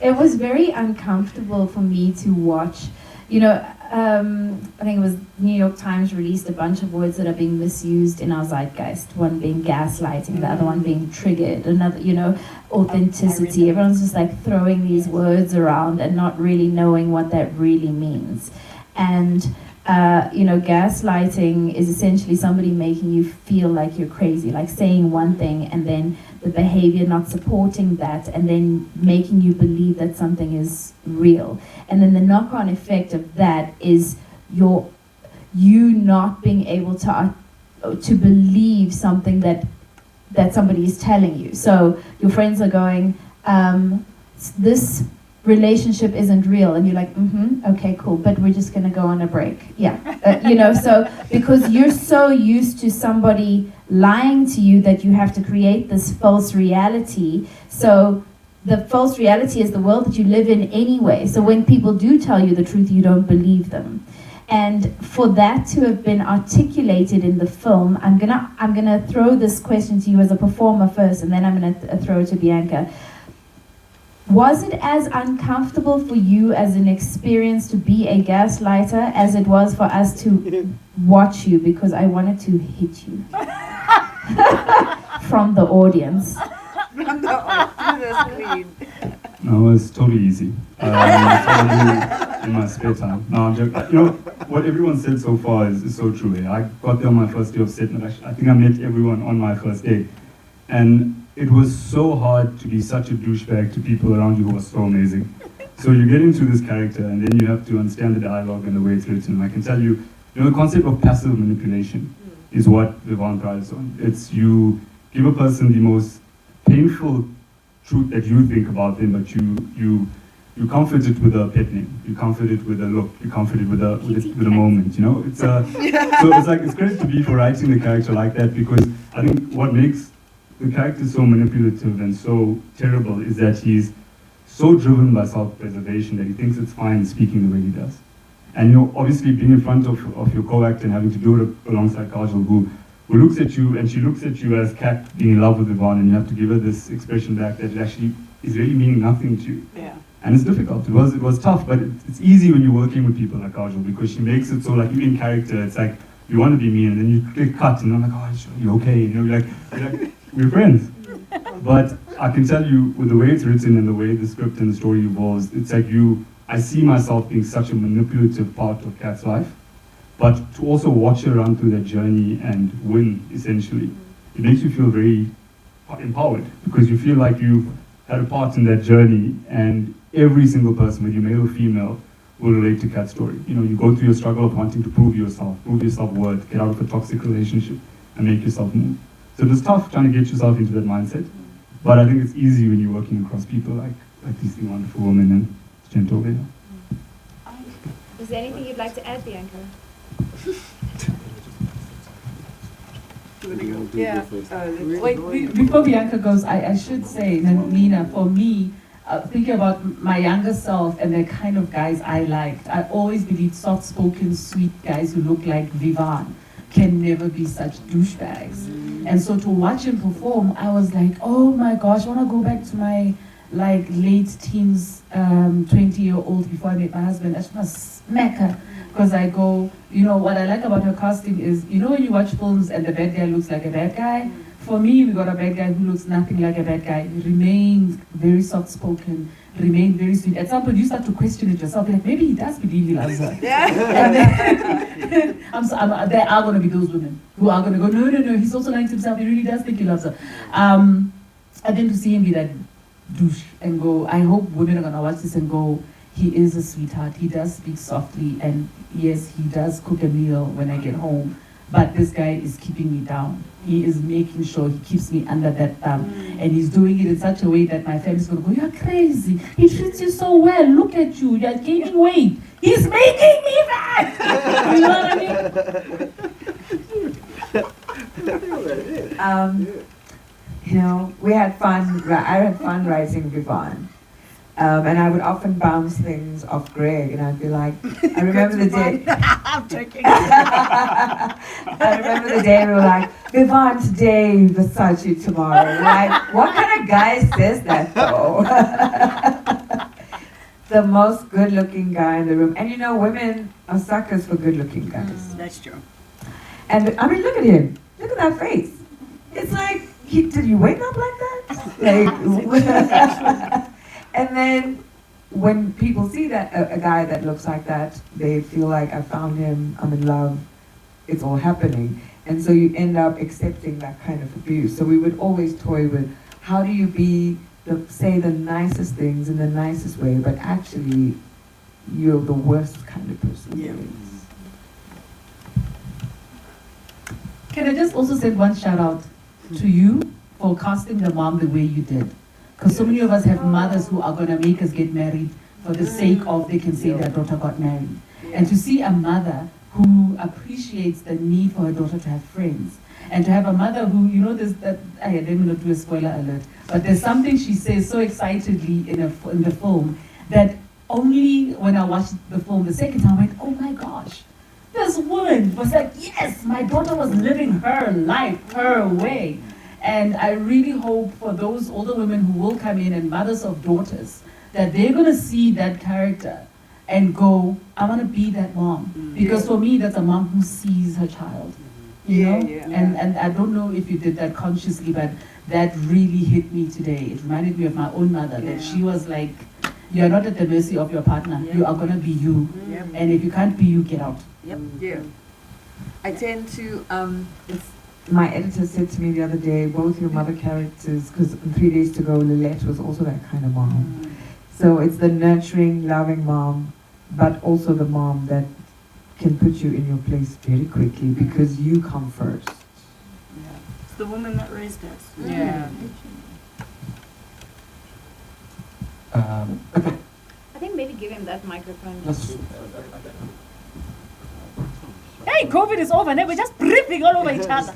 It was very uncomfortable for me to watch. You know, I think it was New York Times released a bunch of words that are being misused in our zeitgeist. One being gaslighting, the other one being triggered, another, you know, authenticity. Everyone's just like throwing these words around and not really knowing what that really means. And you know, gaslighting is essentially somebody making you feel like you're crazy, like saying one thing and then the behavior not supporting that, and then making you believe that something is real. And then the knock-on effect of that is you not being able to believe something that somebody is telling you. So your friends are going, this relationship isn't real, and you're like, okay, cool, but we're just gonna go on a break. Yeah, you know, so because you're so used to somebody lying to you that you have to create this false reality. So the false reality is the world that you live in anyway. So when people do tell you the truth, you don't believe them. And for that to have been articulated in the film, I'm gonna throw this question to you as a performer first, and then I'm gonna throw it to Bianca. Was it as uncomfortable for you as an experience to be a gaslighter as it was for us to watch you? Because I wanted to hit you from the audience. From the screen. No, it was totally easy. In my spare time. No, I'm joking. You know, what everyone said so far is so true. I got there on my first day of set, and I think I met everyone on my first day. And it was so hard to be such a douchebag to people around you who are so amazing. So you get into this character, and then you have to understand the dialogue and the way it's written. And I can tell you, you know, the concept of passive manipulation is what Vivaan prides on. It's you give a person the most painful truth that you think about them, but you comfort it with a pet name. You comfort it with a look. You comfort it with a moment. You know, so it's great to be for writing the character like that, because I think what makes the character so manipulative and so terrible is that he's so driven by self-preservation that he thinks it's fine speaking the way he does. And you know, obviously being in front of your co-actor and having to do it alongside Kajal, who looks at you, and she looks at you as Kat being in love with Vivaan, and you have to give her this expression back that it actually is really meaning nothing to you. Yeah. And it's difficult. It was tough, but it's easy when you're working with people like Kajal, because she makes it so like you in character, it's like you want to be mean, and then you click cut, and I'm like, oh, you okay? You know, you're like we're friends. But I can tell you, with the way it's written and the way the script and the story evolves, it's like I see myself being such a manipulative part of Kat's life, but to also watch her run through that journey and win, essentially, it makes you feel very empowered, because you feel like you've had a part in that journey, and every single person, whether you're male or female, will relate to Kat's story. You know, you go through your struggle of wanting to prove yourself worth, get out of a toxic relationship, and make yourself move. So it's tough trying to get yourself into that mindset, but I think it's easy when you're working across people like these three wonderful women and gentle women. Is there anything you'd like to add, Bianca? Yeah. Wait, before Bianca goes, I should say, Nina, for me, thinking about my younger self and the kind of guys I liked, I always believed soft-spoken, sweet guys who look like Vivaan can never be such douchebags. And so to watch him perform, I was like, oh my gosh, I want to go back to my like late teens, 20-year-old before I met my husband. I just want to smack her. Because I go, you know, what I like about her casting is, you know, when you watch films and the bad guy looks like a bad guy, for me, we got a bad guy who looks nothing like a bad guy. He remains very soft-spoken, remain very sweet. At some point, you start to question it yourself. Like, maybe he does believe he loves her. Yeah. And then, there are going to be those women who are going to go, no, he's also lying to himself. He really does think he loves her. And then to see him be that douche and go, I hope women are going to watch this and go, he is a sweetheart. He does speak softly. And yes, he does cook a meal when I get home. But this guy is keeping me down. He is making sure he keeps me under that thumb. And he's doing it in such a way that my family's going to go, you're crazy. He treats you so well. Look at you. You're gaining weight. He's making me fat. You know what I mean? You know, we had fun. I had fun writing Vivon. And I would often bounce things off Greg, and I'd be like, I remember the day. I'm joking. I remember the day we were like, Vivon today, Versace tomorrow. Like, what kind of guy says that though? The most good-looking guy in the room, and you know, women are suckers for good-looking guys. That's true. And I mean, look at him. Look at that face. It's like, did you wake up like that? Like. And then when people see that a guy that looks like that, they feel like I found him, I'm in love, it's all happening. And so you end up accepting that kind of abuse. So we would always toy with, how do you say the nicest things in the nicest way, but actually you're the worst kind of person. Yeah. Can I just also send one shout out to you for casting the mom the way you did? Because so many of us have mothers who are going to make us get married for the sake of they can say their daughter got married. And to see a mother who appreciates the need for her daughter to have friends, and to have a mother who, you know, there's that, I didn't want to do a spoiler alert, but there's something she says so excitedly in the film that only when I watched the film the second time I went, oh my gosh, this woman was like, yes, my daughter was living her life, her way. And I really hope for those older women who will come in and mothers of daughters, that they're going to see that character and go, I want to be that mom. Because for me, that's a mom who sees her child. You know? And I don't know if you did that consciously, but that really hit me today. It reminded me of my own mother, that she was like, you're not at the mercy of your partner. You are going to be you. And if you can't be you, get out. Yep. Yeah. I tend to, my editor said to me the other day, both your mother characters, because in 3 Days to Go, Lilette was also that kind of mom. So it's the nurturing, loving mom, but also the mom that can put you in your place very quickly because you come first. It's the woman that raised us. Yeah. I think maybe give him that microphone. Hey, COVID is over, and we're just breathing all over each other.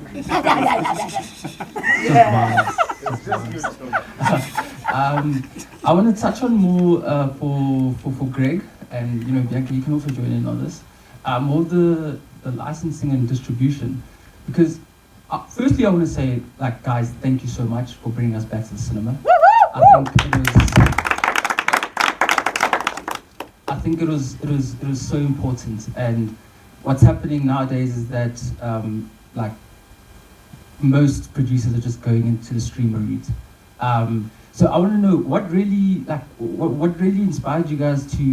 I want to touch on more for Greg, and you know, Bianca, you can also join in on this. More the licensing and distribution, because firstly I want to say, like, guys, thank you so much for bringing us back to the cinema. I think it was so important, and what's happening nowadays is that like most producers are just going into the streamer route. So I want to know what really inspired you guys to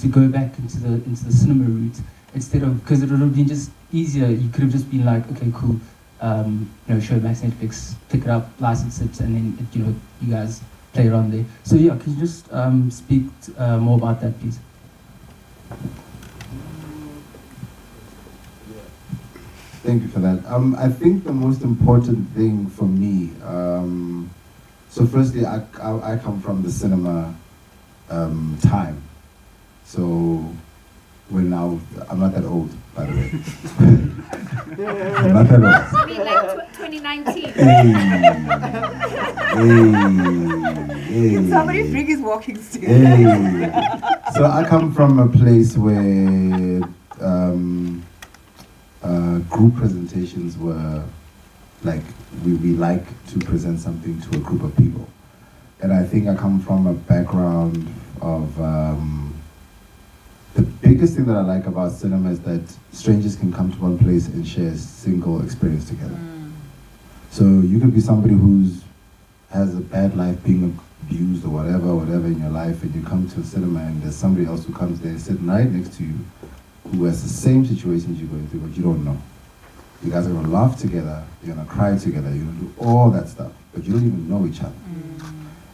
go back into the cinema route instead of, because it would have been just easier. You could have just been like, okay, cool, Showmax, Netflix, pick it up, license it, and then you guys play around there. So yeah, can you just speak more about that, please? Thank you for that. I think the most important thing for me, so firstly, I come from the cinema time. So I'm not that old, by the way. I'm not that old. You mean like 2019? Can somebody bring his walking stick? So I come from a place where group presentations were like, we like to present something to a group of people. And I think I come from a background of, the biggest thing that I like about cinema is that strangers can come to one place and share a single experience together. So you could be somebody has a bad life being abused or whatever in your life, and you come to a cinema and there's somebody else who comes there sitting right next to you who has the same situations you're going through, but you don't know. You guys are going to laugh together, you're going to cry together, you're going to do all that stuff, but you don't even know each other.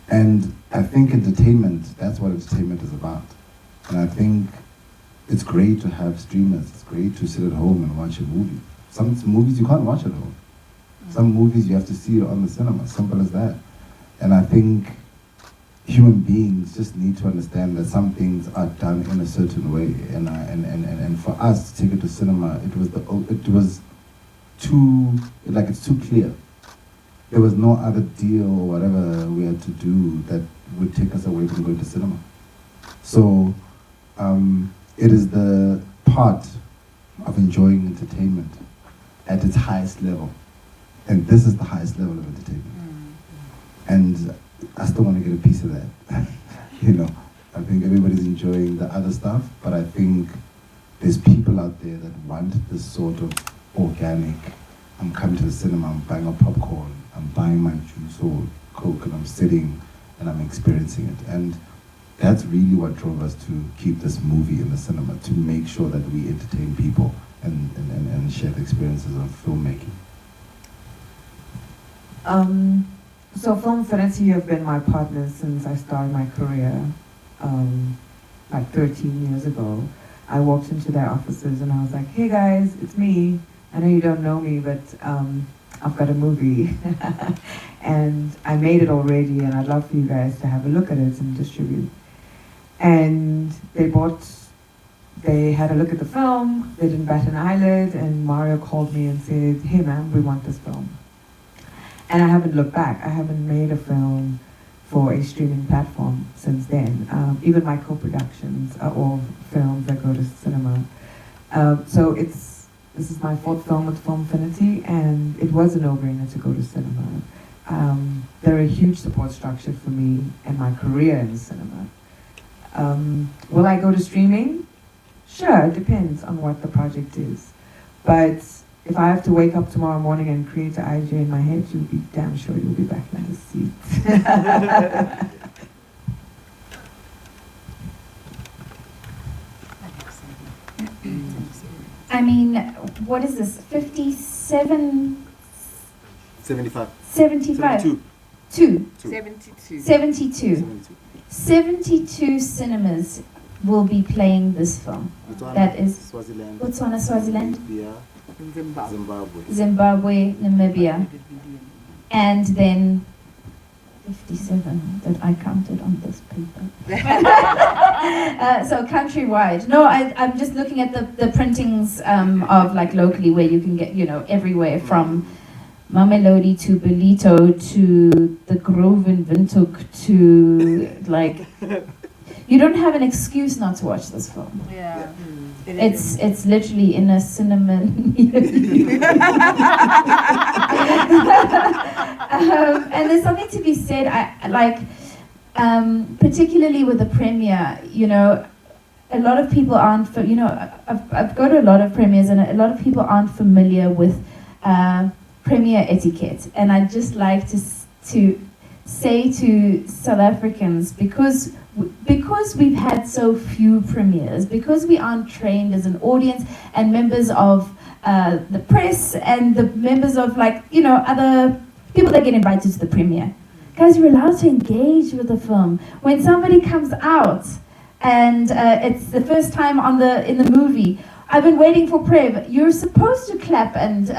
And I think entertainment, that's what entertainment is about. And I think it's great to have streamers, it's great to sit at home and watch a movie. Some movies you can't watch at home. Some movies you have to see on the cinema, simple as that. And I think human beings just need to understand that some things are done in a certain way. And for us to take it to cinema, it's too clear. There was no other deal or whatever we had to do that would take us away from going to cinema. So it is the part of enjoying entertainment at its highest level. And this is the highest level of entertainment. And I still want to get a piece of that. You know, I think everybody's enjoying the other stuff, but I think there's people out there that want this sort of organic, I'm coming to the cinema, I'm buying a popcorn, I'm buying my juice or Coke, and I'm sitting and I'm experiencing it. And that's really what drove us to keep this movie in the cinema, to make sure that we entertain people and share the experiences of filmmaking. So Film Infinity have been my partners since I started my career, like 13 years ago. I walked into their offices and I was like, hey guys, it's me. I know you don't know me, but I've got a movie. And I made it already and I'd love for you guys to have a look at it and distribute. And they had a look at the film, they didn't bat an eyelid, and Mario called me and said, hey man, we want this film. And I haven't looked back. I haven't made a film for a streaming platform since then. Even my co-productions are all films that go to cinema. So this is my fourth film with Film Infinity, and it was a no-brainer to go to cinema. They're a huge support structure for me and my career in cinema. Will I go to streaming? Sure, it depends on what the project is. But if I have to wake up tomorrow morning and create an IJ in my head, you'll be damn sure you'll be back in the seat. I mean, what is this? 57? 75. 75. 72. 72 cinemas will be playing this film. Botswana, That is Swaziland, Botswana, Swaziland, Namibia, Zimbabwe. Zimbabwe, Namibia, and then 57 that I counted on this paper. So countrywide. No, I'm just looking at the printings of like locally where you can get, you know, everywhere from Mamelodi to Belito to the Grove in Windhoek to like, you don't have an excuse not to watch this film. Yeah. It's literally in a cinema. And there's something to be said, particularly with the premiere, you know, a lot of people aren't, I've go to a lot of premieres and a lot of people aren't familiar with premiere etiquette. And I'd just like to say to South Africans, because we've had so few premieres, because we aren't trained as an audience and members of the press and the members of other people that get invited to the premiere. Guys, you're allowed to engage with the film. When somebody comes out and it's the first time in the movie, I've been waiting for Prev. You're supposed to clap and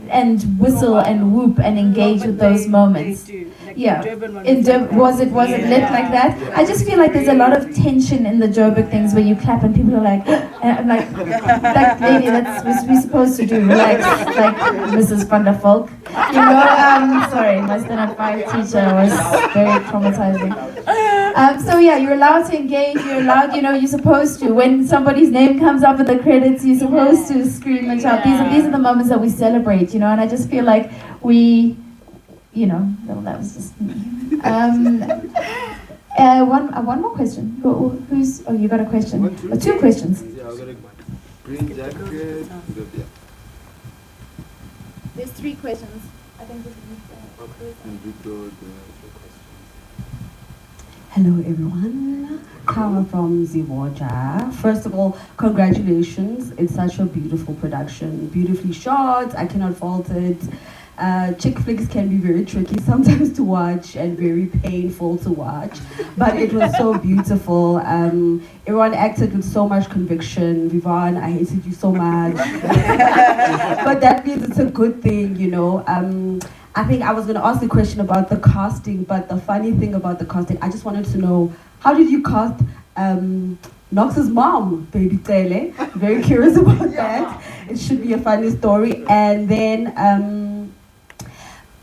and whistle and whoop and engage with those moments. Yeah, was it lit like that? I just feel like there's a lot of tension in the Joburg things where you clap and people are like, and I'm like lady, that's what we're supposed to do, like Mrs. Van der Valk. You know, sorry, my standard 5 teacher was very traumatizing. So yeah, you're allowed to engage, you're allowed, you're supposed to. When somebody's name comes up in the credits, you're supposed to scream and shout. These are the moments that we celebrate, and I just feel like we, well, that was just me. One more question. Who's, oh, you got a question? Two questions. Yeah, I got a green jacket. There's 3 questions. I think this is And Victor, the question. Hello everyone, Kara from Ziwaja. First of all, congratulations. It's such a beautiful production, beautifully shot. I cannot fault it. Chick flicks can be very tricky sometimes to watch and very painful to watch, but it was so beautiful. Everyone acted with so much conviction. Vivon, I hated you so much. But that means it's a good thing, you know. I think I was going to ask the question about the casting, but the funny thing about the casting, I just wanted to know, how did you cast Knox's mom, Baby Tele? Very curious about that. It should be a funny story. And then,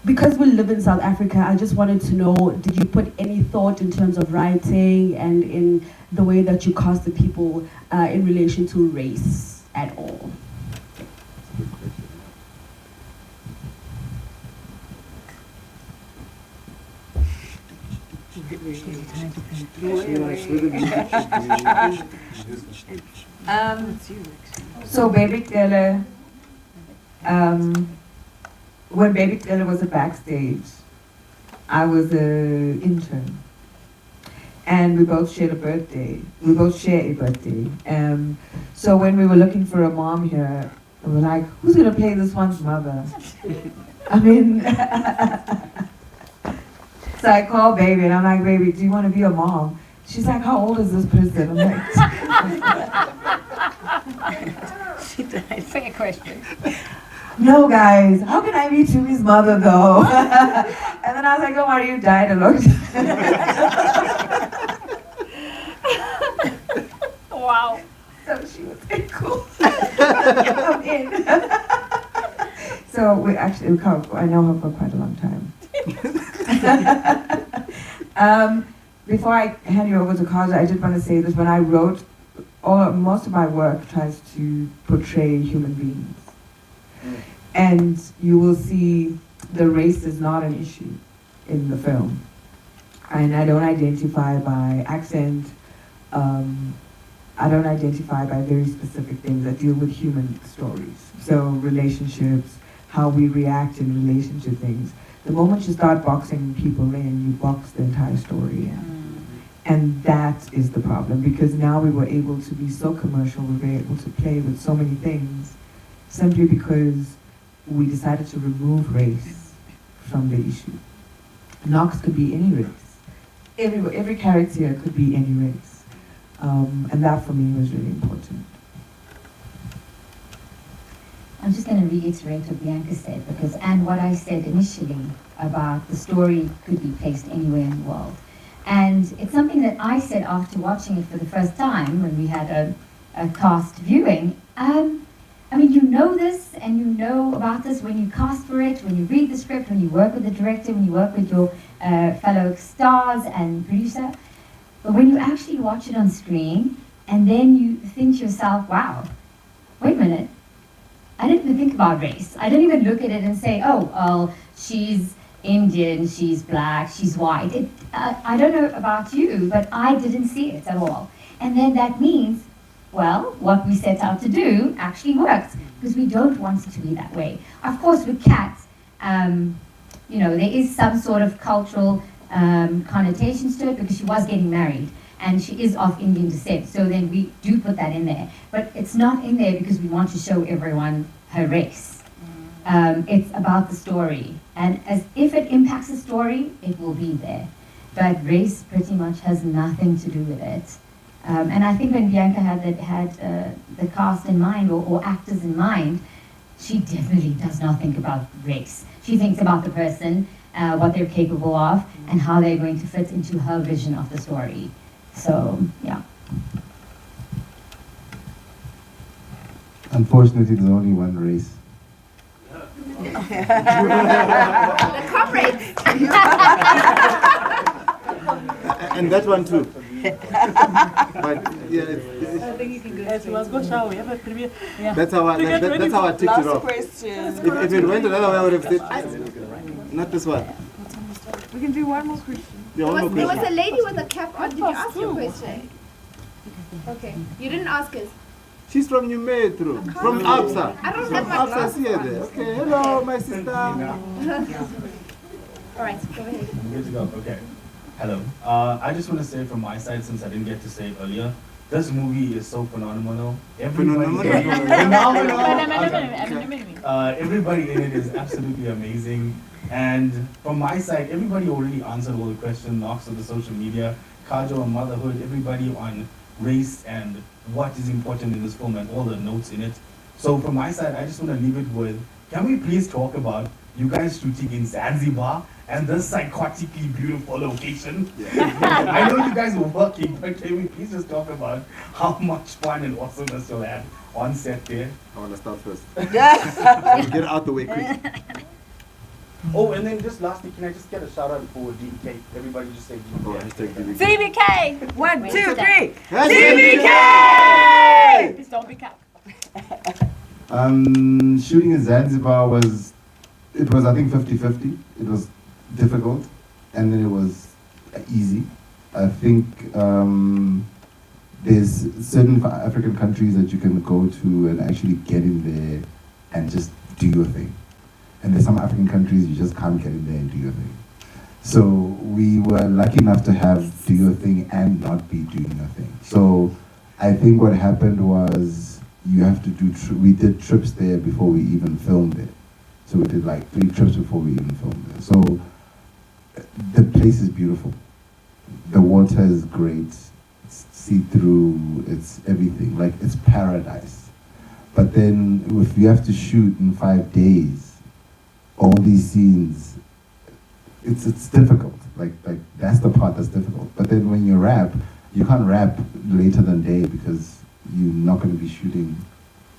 because we live in South Africa, I just wanted to know, did you put any thought in terms of writing and in the way that you cast the people in relation to race at all? So Baby Tele, when Baby Tele was a backstage, I was an intern. And we both shared a birthday. We both share a birthday. So when we were looking for a mom here, we were like, who's gonna play this one's mother? I mean, so I called Baby and I'm like, Baby, do you want to be a mom? She's like, how old is this person? I'm like, Fair question. no guys, how can I be Tumi's mother though? And then I was like, don't worry, you died a long time. Wow. So she was very cool. I'm in. So I know her for quite a long time. Before I hand you over to Kaja, I did want to say this. When I wrote, most of my work tries to portray human beings. And you will see the race is not an issue in the film. And I don't identify by accent. I don't identify by very specific things. I deal with human stories. So relationships, how we react in relation to things. The moment you start boxing people in, you box the entire story in. And that is the problem, because now we were able to be so commercial, we were able to play with so many things, simply because we decided to remove race from the issue. Knox could be any race. Every character could be any race. And that for me was really important. I'm just going to reiterate what Bianca said, and what I said initially about the story could be placed anywhere in the world. And it's something that I said after watching it for the first time when we had a cast viewing. I mean, you know this, and you know about this when you cast for it, when you read the script, when you work with the director, when you work with your fellow stars and producer. But when you actually watch it on screen, and then you think to yourself, wow, wait a minute, I didn't even think about race. I didn't even look at it and say, oh, well, she's Indian, she's black, she's white. I don't know about you, but I didn't see it at all. And then that means, well, what we set out to do actually worked, because we don't want it to be that way. Of course, with Kat, you know, there is some sort of cultural connotations to it, because she was getting married and she is of Indian descent, so then we do put that in there. But it's not in there because we want to show everyone her race. It's about the story, and as if it impacts the story, it will be there. But race pretty much has nothing to do with it. And I think when Bianca had the cast in mind, or actors in mind, she definitely does not think about race. She thinks about the person, what they're capable of, and how they're going to fit into her vision of the story. So, yeah. Unfortunately, there's only one race. The comrades. And that one too. But yeah, I think you can go. Yes, let's go shower. We have a preview. Yeah. that's how I ticked it Last off. question. If it went another way, I would have said, not this one. We can do one more question. Yeah, one more There was a question. lady with a cap on. Did you ask your question? Okay. You didn't ask us. She's from New Metro, from Absa. I don't From have my Absa's glasses here on. there. Okay, hello, my sister. All right, go ahead. Good to go. Okay. Hello. I just want to say from my side, since I didn't get to say it earlier, this movie is so phenomenal. Everybody in it is absolutely amazing. And from my side, everybody already answered all the questions, Knox on the social media, Kajo on motherhood, everybody on race and what is important in this film and all the notes in it. So from my side, I just want to leave it with, can we please talk about you guys shooting in Zanzibar and this psychotically beautiful location? Yeah. I know you guys were working, but can we please just talk about how much fun and awesomeness you'll have on set there? I want to start first. Get it out the way quick. Oh, and then just lastly, can I just get a shout out for DBK? Everybody just say DBK. Oh, hashtag DBK. DBK! 1, 2, 3. DBK! Please don't be cut. Shooting in Zanzibar was I think 50-50. It was difficult and then it was easy. I think there's certain African countries that you can go to and actually get in there and just do your thing. And there's some African countries you just can't get in there and do your thing. So we were lucky enough to have do your thing and not be doing your thing. So I think what happened was you have to do, we did trips there before we even filmed it. So we did like 3 trips before we even filmed it. So the place is beautiful. The water is great. It's see-through, it's everything. Like it's paradise. But then if you have to shoot in 5 days, all these scenes, it's difficult. Like that's the part that's difficult. But then when you wrap, you can't wrap later than day because you're not going to be shooting.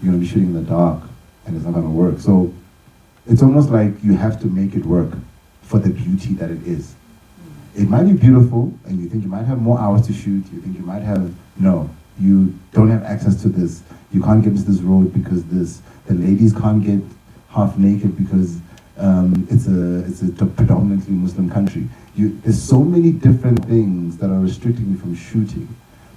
You're going to be shooting in the dark, and it's not going to work. So it's almost like you have to make it work for the beauty that it is. It might be beautiful, and you think you might have more hours to shoot. You think you might have you don't have access to this. You can't get to this road because the ladies can't get half naked because it's a predominantly Muslim country. There's so many different things that are restricting you from shooting,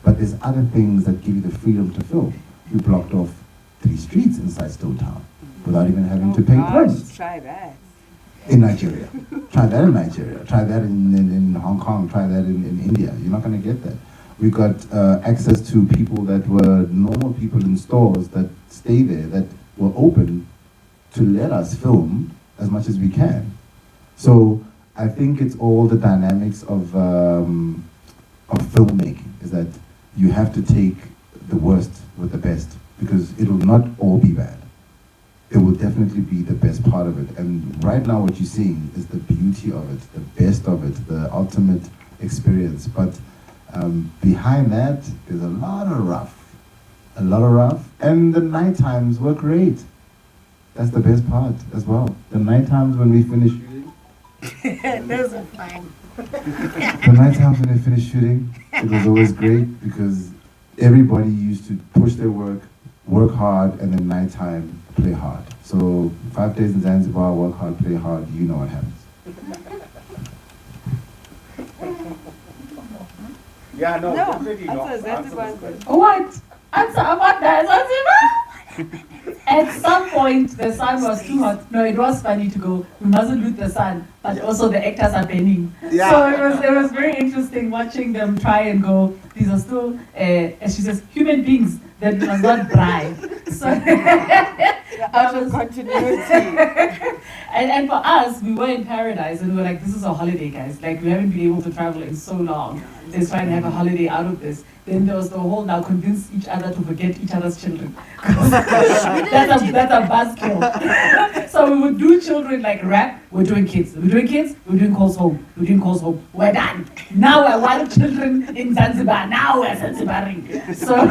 but there's other things that give you the freedom to film. You blocked off 3 streets inside Stone Town without even having to pay permits. Try that. In Nigeria. Try that in Nigeria. Try that in Hong Kong. Try that in India. You're not going to get that. We got access to people that were normal people in stores that stay there, that were open to let us film as much as we can. So I think it's all the dynamics of filmmaking, is that you have to take the worst with the best, because it will not all be bad. It will definitely be the best part of it. And right now what you're seeing is the beauty of it, the best of it, the ultimate experience. But behind that, there's a lot of rough. And the night times were great. That's the best part as well. The night times when we finish shooting. Those are fun. The night times when they finish shooting, it was always great because everybody used to push their work hard, and then nighttime, play hard. So 5 days in Zanzibar, work hard, play hard, you know what happens. Yeah, no, completely not. What? Answer about that, Zanzibar? At some point, the sun was too hot. No, it was funny to go, we mustn't loot the sun, but also the actors are burning. Yeah. So it was very interesting watching them try and go, these are still, as she says, human beings that we must not bribe. So out of continuity. and for us, we were in paradise and we were like, this is a holiday, guys. Like, we haven't been able to travel in so long. Let's try and have a holiday out of this. Then there was the whole now convince each other to forget each other's children. that's a buzzkill. So we would do children like rap, we're doing kids. We're doing kids, we're doing calls home. We're doing calls home. We're done. Now we're wild children in Zanzibar. Now we're Zanzibaring. So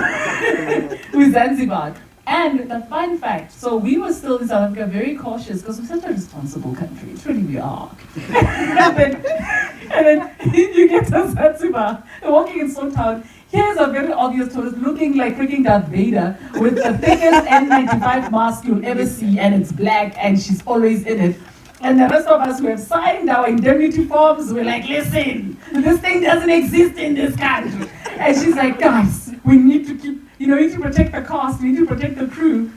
we Zanzibar. And the fun fact, so we were still in South Africa very cautious because we're such a responsible country. Truly we are. and then you get to Zanzibar, walking in Stone Town. Here's a very obvious tourist looking like freaking Darth Vader with the thickest N95 mask you'll ever see, and it's black and she's always in it. And the rest of us who have signed our indemnity forms, we're like, listen, this thing doesn't exist in this country. And she's like, guys, we need to keep, we need to protect the cast, we need to protect the crew.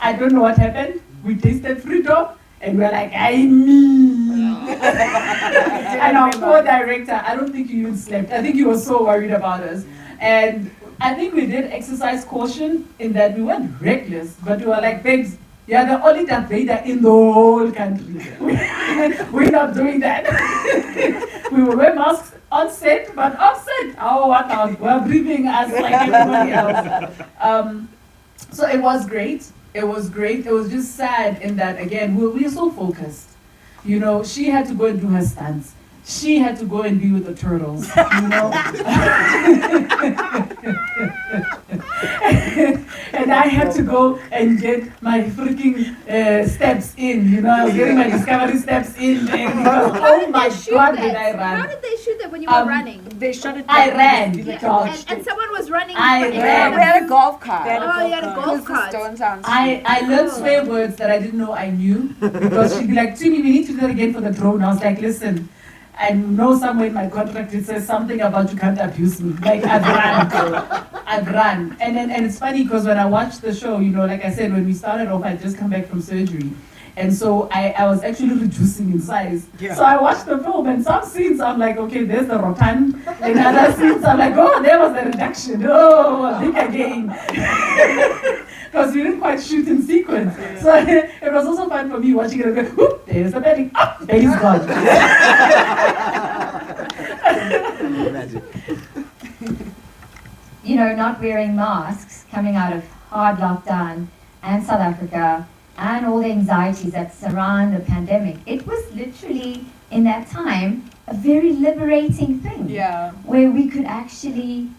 I don't know what happened. We tasted freedom, and we're like, I mean. And our poor director director, I don't think you even slept. I think you were so worried about us. And I think we did exercise caution in that we weren't reckless, but we were like, babes, you're the only Darth Vader in the whole country. We're not doing that. We will wear masks on set, but off set, oh, what now? We're breathing as like everybody else. So it was great. It was great. It was just sad in that, again, we were so focused. You know, she had to go and do her stunts. She had to go and be with the turtles, you know. And I had to go and get my freaking steps in, you know. I was getting my discovery steps in. And oh my God, did I run. How did they shoot that when you were running? They shut it down. I ran. And someone was running. I ran. We had a golf cart. Oh, you had a golf cart. I learned swear words that I didn't know I knew, because she'd be like, Timmy, we need to do that again for the drone. I was like, listen, I know somewhere in my contract it says something about you can't abuse me. Like, I've run. And it's funny because when I watched the show, you know, like I said, when we started off, I'd just come back from surgery. And so I was actually reducing in size. Yeah. So I watched the film, and some scenes I'm like, okay, there's the rotan. In other scenes I'm like, oh, there was the reduction. Oh, big again. Because we didn't quite shoot in sequence. Yeah. So it was also fun for me watching it and go, whoop, there's the belly. Oh, belly's gone. You know, not wearing masks coming out of hard lockdown and South Africa, and all the anxieties that surround the pandemic. It was literally, in that time, a very liberating thing. Yeah. Where we could actually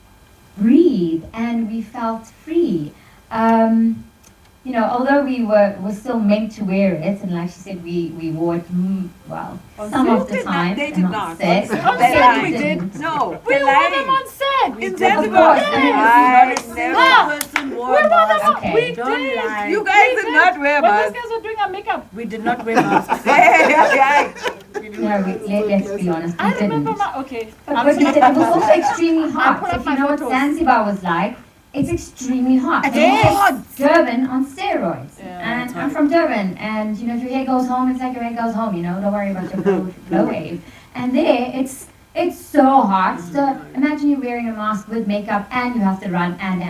breathe and we felt free. You know, although we were still meant to wear it, and like she said, we wore it, well, some of the time. They did not. Set. On set we did. No. We wore them on set. In Zanzibar. Yes. We wore them on. Okay. We did. You guys did not wear When masks. those guys were doing our makeup. We did not wear masks. No, let's be honest, we I didn't. remember okay. But we did, it was also extremely I hot. put up If you my know what photos. Zanzibar was like, it's extremely hot. It And is. it's Durban on steroids. Yeah, And I'm from Durban, and you know, if your hair goes home, it's like your hair goes home, you know, don't worry about your blow wave. And there, it's so hot. So imagine you wearing a mask with makeup and you have to run and.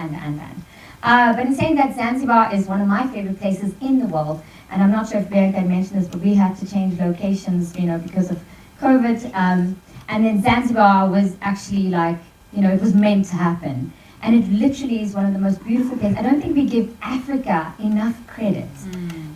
But in saying that, Zanzibar is one of my favorite places in the world. And I'm not sure if Bianca had mentioned this, but we had to change locations, you know, because of COVID. And then Zanzibar was actually like, you know, it was meant to happen. And it literally is one of the most beautiful places. I don't think we give Africa enough credit.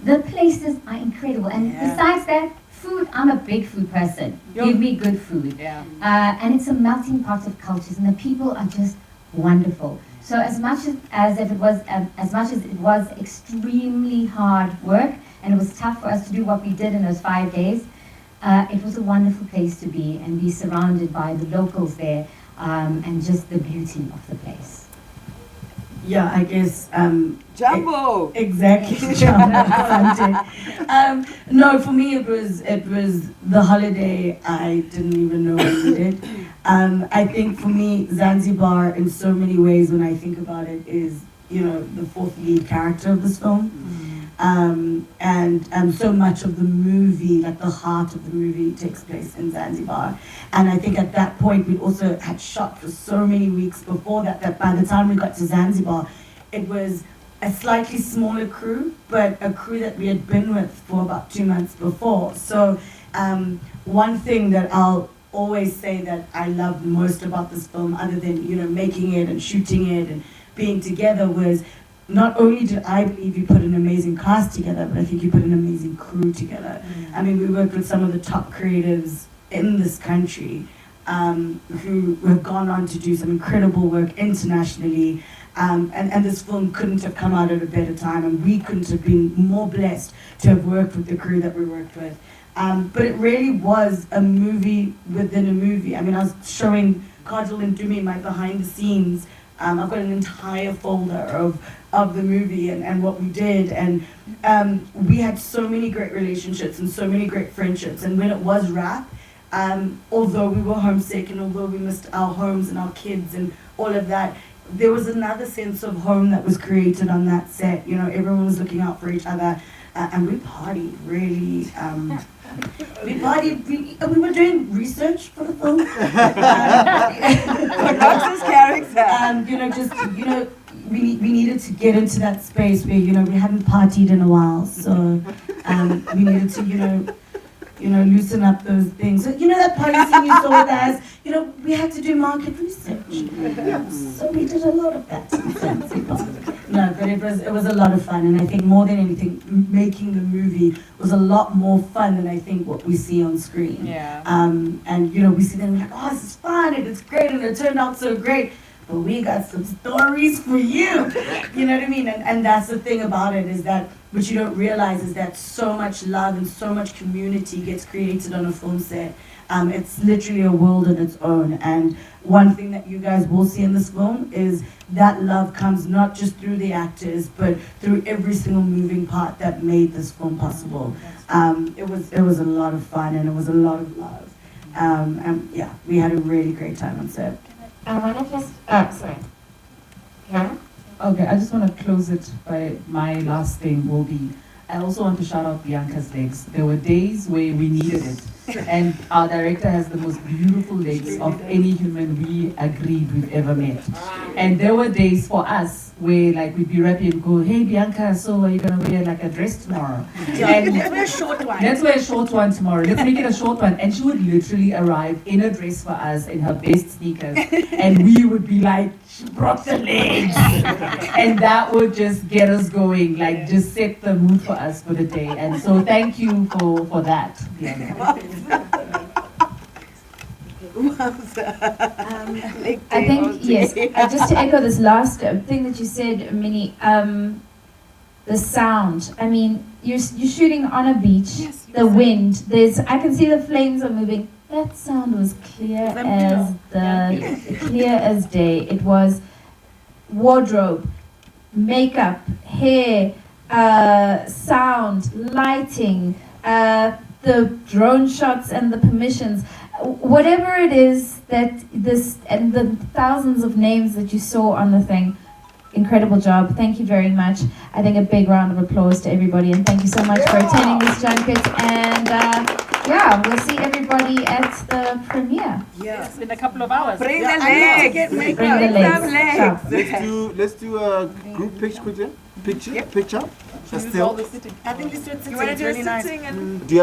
The places are incredible. And besides that, food, I'm a big food person. Give me good food. And it's a melting pot of cultures, and the people are just wonderful. So as much as it was extremely hard work, and it was tough for us to do what we did in those 5 days, it was a wonderful place to be and be surrounded by the locals there, and just the beauty of the place. Yeah, I guess. Jumbo. Exactly, Jumbo. No, for me it was the holiday I didn't even know we needed. I think for me, Zanzibar, in so many ways, when I think about it, is, you know, the fourth lead character of this film. And so much of the movie, like the heart of the movie, takes place in Zanzibar. And I think at that point we also had shot for so many weeks before that by the time we got to Zanzibar, it was a slightly smaller crew, but a crew that we had been with for about 2 months before. So one thing that I'll always say that I loved most about this film, other than, you know, making it and shooting it and being together, was not only did I believe you put an amazing cast together, but I think you put an amazing crew together. I mean, we worked with some of the top creatives in this country, who have gone on to do some incredible work internationally. And this film couldn't have come out at a better time, and we couldn't have been more blessed to have worked with the crew that we worked with. But it really was a movie within a movie. I mean, I was showing Kajal and Dumi my behind the scenes. I've got an entire folder of the movie and what we did, and we had so many great relationships and so many great friendships. And when it was wrap, although we were homesick and although we missed our homes and our kids and all of that, there was another sense of home that was created on that set. You know, everyone was looking out for each other. and we partied really. We partied. We were doing research for the film. Knox's character. We needed to get into that space where we hadn't partied in a while, so we needed to loosen up those things. So that party scene you saw with us. We had to do market research. So we did a lot of that. No, but it was a lot of fun, and I think more than anything, making the movie was a lot more fun than I think what we see on screen. Yeah. And we see them like, oh, this is fun and it's great and it turned out so great. But we got some stories for you. You know what I mean? And that's the thing about it, is that what you don't realize is that so much love and so much community gets created on a film set. It's literally a world on its own. And one thing that you guys will see in this film is that love comes not just through the actors, but through every single moving part that made this film possible. It was a lot of fun, and it was a lot of love. And yeah, we had a really great time on set. I want to just, sorry. Yeah? Okay, I just want to close it by my last thing will be, I also want to shout out Bianca's legs. There were days where we needed it. And our director has the most beautiful legs of any human we agreed we've ever met. And there were days for us where we'd be rapping and go, hey Bianca, so are you going to wear a dress tomorrow? And let's wear a short one. Let's wear a short one tomorrow. Let's make it a short one. And she would literally arrive in a dress for us in her best sneakers. And we would be like, she brought the legs. And that would just get us going, just set the mood for us for the day. And so thank you for that, Bianca. I think, yes, just to echo this last thing that you said, Minnie, the sound. I mean, you're shooting on a beach, the wind, I can see the flames are moving. That sound was clear as day. It was wardrobe, makeup, hair, sound, lighting, the drone shots and the permissions. Whatever it is and the thousands of names that you saw on the thing, incredible job. Thank you very much. I think a big round of applause to everybody, and thank you so much for attending this junket. And we'll see everybody at the premiere. Yes, in a couple of hours. Bring the legs. Bring the legs. Let's do a group picture. Picture. I think let's do it sitting. It's really nice. Do you have